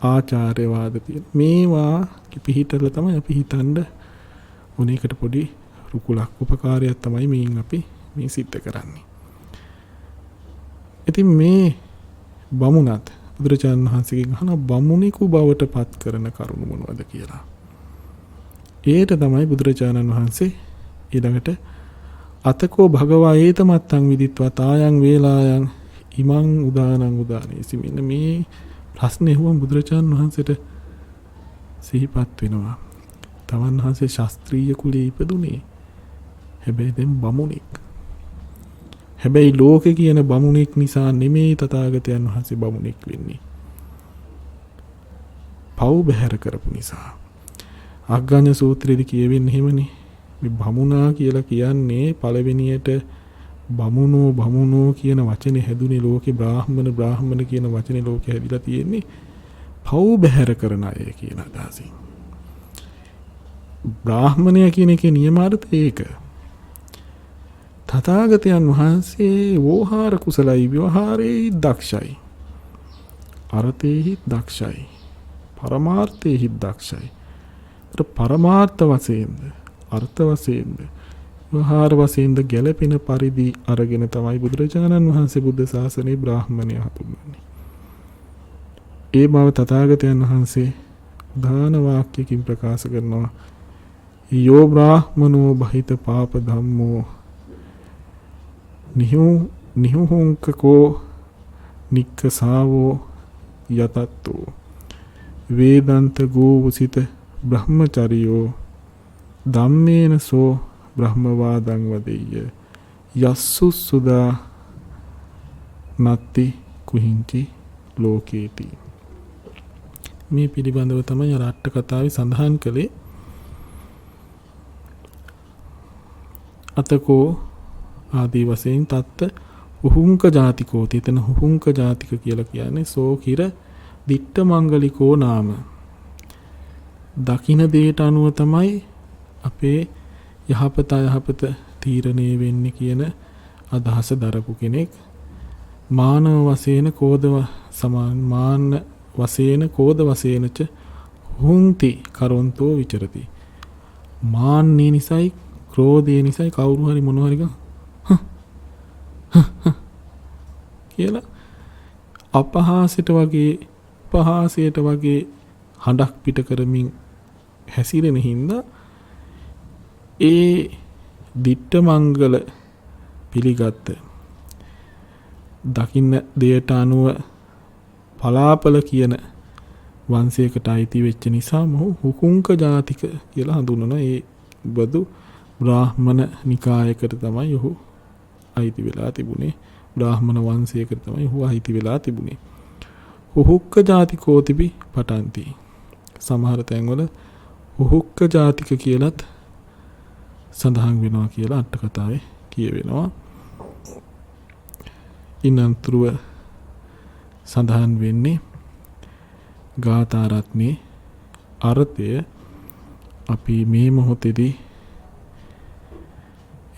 Speaker 1: ආචාර්යවාද තියෙනවා. මේවා පිළිහිටලා තමයි අපි හිතන්න ඕනේකට පොඩි රුකුලක් උපකාරයක් තමයි මේන් අපි මේ සිද්ධ කරන්නේ. ඉතින් මේ බමුණත් බුදුරජාණන් වහන්සේගෙන් අහන බමුණෙකු බවට පත් කරන කරුණු මොනවද කියලා. ඒට තමයි බුදුරජාණන් වහන්සේ ඊළඟට අතකෝ භගවා ඒතමත්තං විදිත්වා තායන් වේලායන් ඉමං උදානං උදානේසි. මෙන්න මේ ප්‍රශ්නේ හුවම් බුදුරජාණන් වහන්සේට සිහිපත් වෙනවා. තමන් වහන්සේ ශාස්ත්‍රීය කුලයේ ඉපදුනේ. හැබැයි දැන් බමුණෙක්. හැබැයි ලෝකේ කියන බමුණෙක් නිසා නෙමෙයි තථාගතයන් වහන්සේ බමුණෙක් වෙන්නේ. පව් බැහැර කරපු නිසා. අග්ගඤ්ඤ සූත්‍රයේදී කියවෙන්නේ එහෙමනේ. මේ බමුණා කියලා කියන්නේ පළවෙනියට බමුණෝ කියන වචනේ හැදුනේ ලෝකේ බ්‍රාහ්මණ කියන වචනේ ලෝකේ හැදිලා තියෙන්නේ පව් බැහැර කරන අය කියන අදහසින්. බ්‍රාහ්මණය කියන එකේ නියමාර්ථය ඒක. තථාගතයන් වහන්සේ වෝහාර කුසලයි ව්‍යවහාරේ දක්ෂයි. අර්ථේහි දක්ෂයි. පරමාර්ථේහි දක්ෂයි. පරමාර්ථ වශයෙන්ද අර්ථ වශයෙන්ද ව්‍යවහාර වශයෙන්ද ගැළපෙන පරිදි අරගෙන තමයි බුදුරජාණන් වහන්සේ බුද්ධ ශාසනයේ බ්‍රාහ්මණය හඳුන්වන්නේ. ඒ බව තථාගතයන් වහන්සේ උදාන වාක්‍යකින් ප්‍රකාශ කරනවා. යෝ බ්‍රාහ්මනෝ බහිත පාප ධම්මෝ නිහුංකකෝ නික්කසාවෝ යතත්තෝ වේදන්ත ගෝවසිත බ්‍රහ්මචරියෝ ධම්මේන සෝ බ්‍රහ්මවාදං වදෙය්‍ය යස්සුසුදා නත්ති කුහිංචි ලෝකේති. මේ පිළිබඳව තමයි අට කතාවේ සඳහන් කළේ. අතකෝ ආදී වශයෙන් තත්ත උහුංක ජාතිකෝති. එතන උහුංක ජාතික කියලා කියන්නේ සෝ කිර දිට්ඨ මංගලිකෝ නාම. දකින්න දේට අනුව තමයි අපේ යහපත තීරණය වෙන්නේ කියන අදහස දරපු කෙනෙක්. මානව වශයෙන් කෝදව සමාන මාන වශයෙන් කෝද වශයෙන්ච හුංති කරොන්තෝ විචරති. මාන්නේ නිසයි ක්‍රෝධය නිසයි කවුරු හරි මොනවා හරි කියලා අපහාසයට වගේ හඬක් පිට කරමින් හැසිරෙන හින්දා ඒ දිට්ඨ මංගල පිළිගත්ත දකින්න දෙයට අනුව පලාපල කියන වංශයකට අයිති වෙච්ච නිසා මොහු හුකුංක ජාතික කියලා හඳුන්වන ඒ බදු බ්‍රාහ්මණ නිකායකට තමයි ඔහු අයිති වෙලා තිබුණේ. බ්‍රාහ්මණ වංශයකට තමයි ඔහු අයිති වෙලා තිබුණේ. හුහුක්ක ජාතිකෝ තිබි පටන්ති. සමහර තැන්වල හුහුක්ක ජාතික කියලත් සඳහන් වෙනවා කියලා අට කතාවේ කියවෙනවා. ඉන්නතුරුව සඳහන් වෙන්නේ ගාථා රත්නේ අර්ථය අපි මේ මොහොතේදී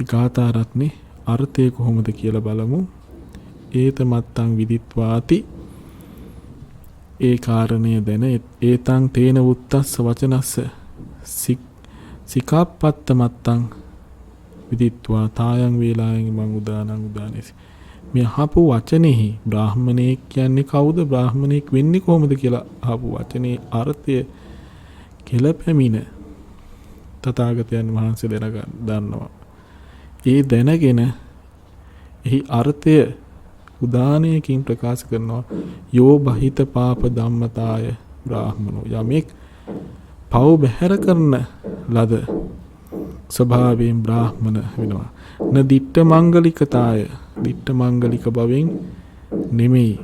Speaker 1: ගාථා රත්නේ අර්ථය කොහොමද කියලා බලමු. ඒත මත්තං විදිත්වාති ඒ කාරණය දැන ඒතං තේන උත්තස්ස වචනස්ස සිකාප්පත්ත මත්තං විදිත්වා තායන් වේලායෙන් මං උදානේසි. මේ අහපු වචනේහි බ්‍රාහ්මණයෙක් කියන්නේ කවුද, බ්‍රාහ්මණයෙක් වෙන්නේ කොහොමද කියලා අහපු වචනේ අර්ථය කෙලපැමිණ තථාගතයන් වහන්සේ දන්නවා. ඒ දැනගෙන එහි අර්ථය උදානයකින් ප්‍රකාශ කරනවා. යෝ බහිත පාප ධම්මතාය බ්‍රාහ්මනෝ. යමෙක් පව් බැහැර කරන ලද ස්වභාවයෙන් බ්‍රාහ්මණ වෙනවා. න දිට්ඨ මංගලිකතාය. දිට්ඨ මංගලික බවෙන් නෙමෙයි.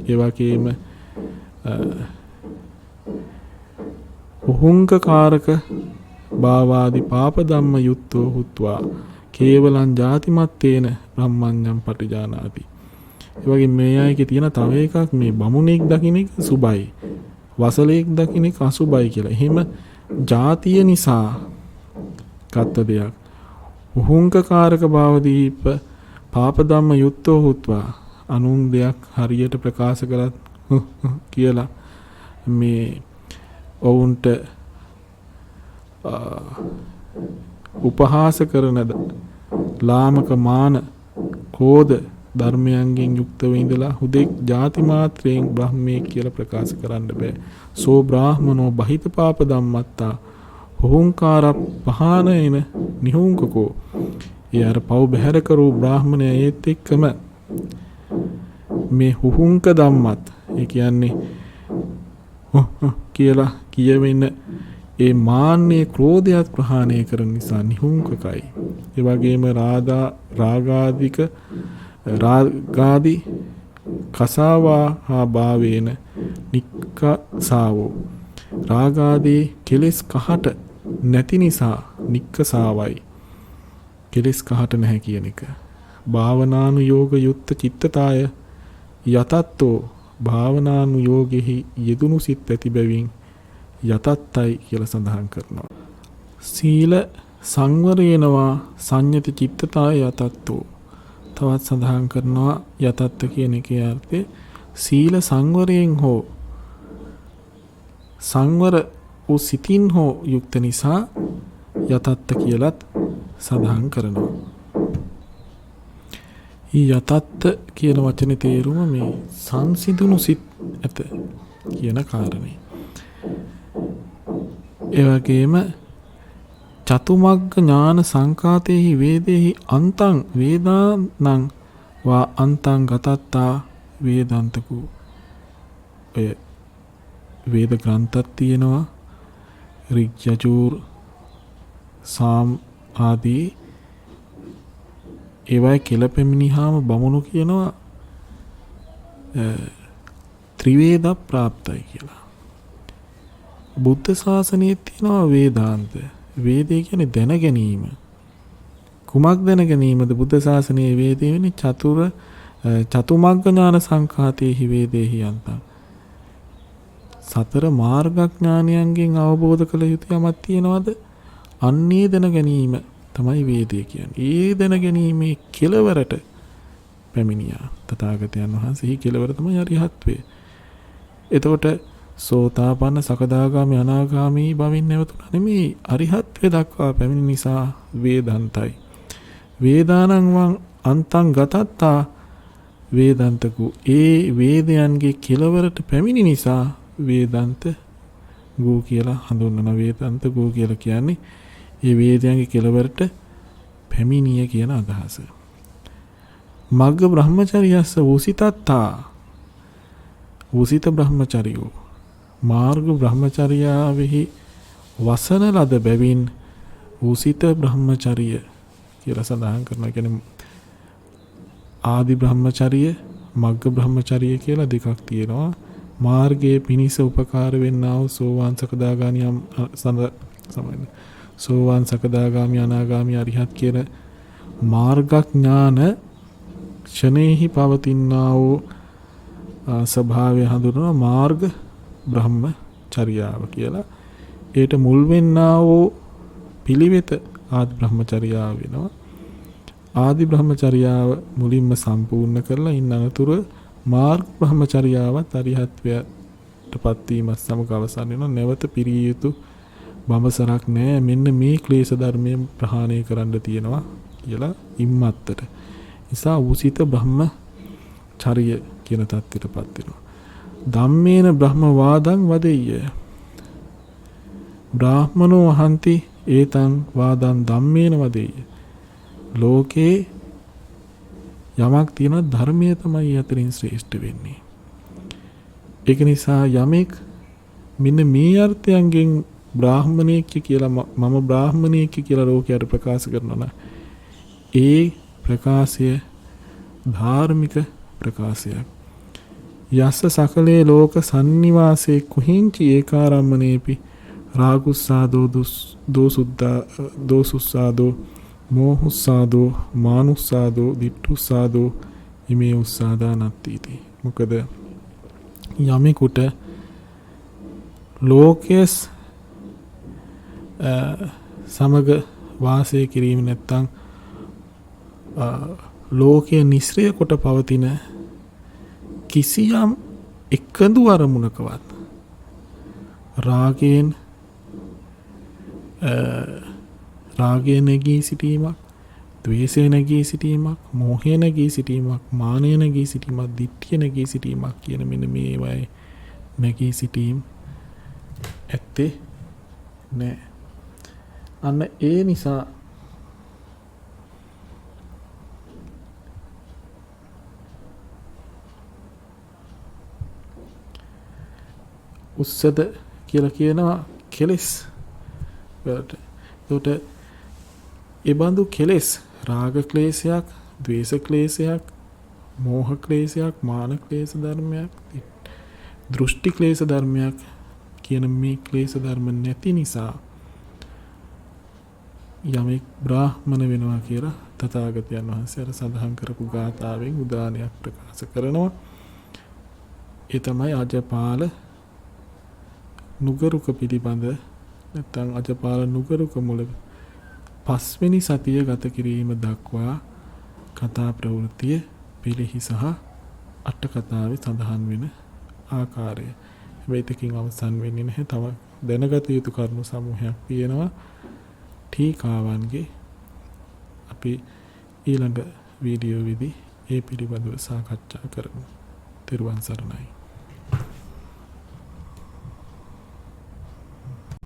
Speaker 1: ඒ වගේම උහුංකකාරක භාවාදි පාප ධම්ම යුක්තෝ හුත්වා කේවලං ජාතිමත්තේන බ්‍රහ්මඤ්ඤං පටිජානාති. ඒ වගේ මේ අයගේ තියෙන තව එකක් මේ බමුණෙක් දකින්න එක සුබයි, වසලෙක් දකින්න එක අසුබයි කියලා. එහෙම ජාතිය නිසා ගත්ත දෙයක්. උහුංකකාරක භාවදීප පාප ධම්ම යුක්තෝ හුත්වා අනුන් දෙයක් හරියට ප්‍රකාශ කරත් කියලා මේ ඔවුන්ට උපහාස කරන ලාමක මාන ක්‍රෝධ ධර්මයන්ගෙන් යුක්තව ඉඳලා හුදෙක් ಜಾති මාත්‍රයෙන් බ්‍රහ්මයේ කියලා ප්‍රකාශ කරන්න බෑ. සෝ බ්‍රාහ්මනෝ බහිත පාප ධම්මත්තා හුංකාර පහානේන නිහුංකකෝ. ඒ අර පව් බැහැර කරූ බ්‍රාහ්මණය ඒත් එක්කම මේ හුංක ධම්මත් ඒ කියන්නේ කියලා කියවෙන ඒ මාන්නේ ක්‍රෝධයත් ප්‍රහාණය කරන නිසා නිහුංකකයි. ඒ වගේම රාගාදි කසාවා හා භාවේන නික්කසාවෝ. රාගාදී කෙලෙස් කහට නැති නිසා නික්කසාවයි. කෙලෙස් කහට නැහැ කියන එක. භාවනානුයෝග යුක්ත චිත්තතාය යතත්තෝ භාවනානුයෝගෙහි යෙදුණු සිත් ඇති බැවින් යතත්තයි කියලා සඳහන් කරනවා. සීල සංවරේනවා සංයති චිත්තතාය යතත්තෝ. තවත් සඳහන් කරනවා යතත්ත කියන එකේ අර්ථය සීල සංවරයෙන් හෝ සංවර වූ සිතින් හෝ යුක්ත නිසා යතත්ත කියලත් සඳහන් කරනවා. යතත්ත කියන වචනේ තේරුම මේ සංසිඳුණු සිත් ඇත කියන කාරණේ. ඒ වගේම චතුමග්ග ඥාන සංකාතේහි වේදේහි අන්තං වේදානං වා අන්තං ගතත්තා වේදන්තකු. ඔය වේද ග්‍රන්ථක් තියෙනවා. ඍග් යජුර් සාම් ආදී ඒවයි කෙලපෙමිනිහාම බමුණු කියනවා ත්‍රිවේද ප්‍රාප්තයි කියලා. බුද්ධ ශාසනයේ තියෙනවා වේදාන්ත. වේදේ කියන්නේ දැන ගැනීම. කුමක් දැන ගැනීමද බුද්ධ ශාසනයේ වේදේ වෙන්නේ? චතුමග්ග ඥාන සංඛාතේහි වේදේහි අන්තං. සතර මාර්ගඥානයන්ගෙන් අවබෝධ කළ යුතු යමක් තියෙනවද? අන්නේ දැන ගැනීම තමයි වේදේ කියන්නේ. ඒ දැන ගැනීමේ කෙලවරට පැමිණියා තථාගතයන් වහන්සේ. කෙලවර තමයි අරිහත්වේ. එතකොට සෝතාපන්න සකදාගාමි අනාගාමි බවින් නැවතුණා නෙමෙයි, අරිහත්වේ දක්වා පැමිණි නිසා වේදන්තයි. වේදානං වං අන්තං ගතත්තා වේදන්තකු. ඒ වේදයන්ගේ කෙලවරට පැමිණි නිසා වේදන්ත ගෝ කියලා හඳුන්වන. වේදන්ත ගෝ කියලා කියන්නේ ඒ වේදයන්ගේ කෙලවරට පැමිණිය කියන අදහස. මග්ග බ්‍රහ්මචර්යස්ස උසිතත්තා. උසිත බ්‍රහ්මචර්යෝ මාර්ග බ්‍රහ්මචර්යාවෙහි වසන ලද බැවින් උසිත බ්‍රහ්මචර්ය කියලා සඳහන් කරනවා. කියන්නේ ආදි බ්‍රහ්මචර්ය, මග්ග බ්‍රහ්මචර්ය කියලා දෙකක් තියෙනවා. මාර්ගයේ පිනිස උපකාර වෙන්නා වූ සෝවාන් සකදාගාමි අනාගාමි අරිහත් කියන මාර්ගඥාන ක්ෂණේහි පවතිනා වූ ස්වභාවය හඳුනනවා මාර්ග බ්‍රහ්මචර්යාව කියලා. ඒට මුල් වෙන්නා වූ පිළිවෙත ආදි බ්‍රහ්මචර්යාව වෙනවා. ආදි බ්‍රහ්මචර්යාව මුලින්ම සම්පූර්ණ කරලා ඉන්න අනතුර මාර්ග බ්‍රහ්මචර්යාවත් අරිහත්වයටපත් වීමත් සමග අවසන් වෙනවා. නැවත පිරිය යුතු බඹසරක් නෑ. මෙන්න මේ ක්ලේශ ධර්මයෙන් ප්‍රහාණය කරන්න තියෙනවා කියලා ඉම්මත්තට. නිසා උසිත බ්‍රහ්මචර්ය කියන තත්ත්වයටපත් වෙනවා. ධම්මේන බ්‍රහ්ම වාදං වදෙය්‍ය. බ්‍රාහ්මනෝ අහන්ති ඒතං වාදං ධම්මේන වදෙය්‍ය. ලෝකේ යමක් තියෙන ධර්මය තමයි අතරින් ශ්‍රේෂ්ඨ වෙන්නේ. ඒක නිසා යමෙක් මෙන්න මේ අර්ථයන්ගෙන් බ්‍රාහ්මණයෙක් කියලා මම බ්‍රාහ්මණයෙක් කියලා ලෝකයට ප්‍රකාශ කරනවා නම් ඒ ප්‍රකාශය ධාර්මික ප්‍රකාශයක්. යස්ස සකලේ ලෝක සන්නිවාසේ කුහිංචි ඒකාරම්මනේපි රාගුස්සාදෝ දෝසුස්සාදෝ මෝහුස්සාදෝ මානුස්සාදෝ දිට්ඨුස්සාදෝ ඉමේ උස්සාදා නත්තිති. මොකද යමෙකුට ලෝකයේ සමග වාසය කිරීම නැත්තම් ලෝකයේ නිස්රය කොට පවතින කිසියම් එකදු අරමුණකවත් රාගය නැගී සිටීමක්, ද්වේෂය නැගී සිටීමක්, මෝහය නැගී සිටීමක්, මානය නැගී සිටීමක්, දිට්ඨිය නැගී සිටීමක් කියන මෙන්න මේවයි නැගී සිටීම ඇත්තේ නෑ. අන්න ඒ නිසා උස්සද කියලා කියනවා කෙලෙස් වලට. ඒකට ඒ බඳු කෙලෙස් රාග ක්ලේශයක්, ද්වේෂ ක්ලේශයක්, මෝහ ක්ලේශයක්, මාන ක්ලේශ ධර්මයක්, දෘෂ්ටි ක්ලේශ ධර්මයක් කියන මේ ක්ලේශ ධර්ම නැති නිසා යමෙක් බ්‍රාහ්මණ වෙනවා කියලා තථාගතයන් වහන්සේ අර සඳහන් කරපු ගාථාවෙන් උදානයක් ප්‍රකාශ කරනවා. ඒ තමයි අජපාල නුගරුක පිළිබඳ නැත්නම් අජපාල නුගරුක මුල 5 වෙනි සතිය ගත කිරීම දක්වා කතා ප්‍රවෘත්තිය පිළිහි සහ අට කතාවේ සඳහන් වෙන ආකාරය. හැබැයි ඒකකින් අවසන් වෙන්නේ නැහැ. තව දැනගත යුතු කරුණු සමූහයක් තියෙනවා. ටීකාවන්ගේ අපි ඊළඟ වීඩියෝ වෙදී ඒ පිළිබඳව සාකච්ඡා කරමු. තෙරුවන් සරණයි.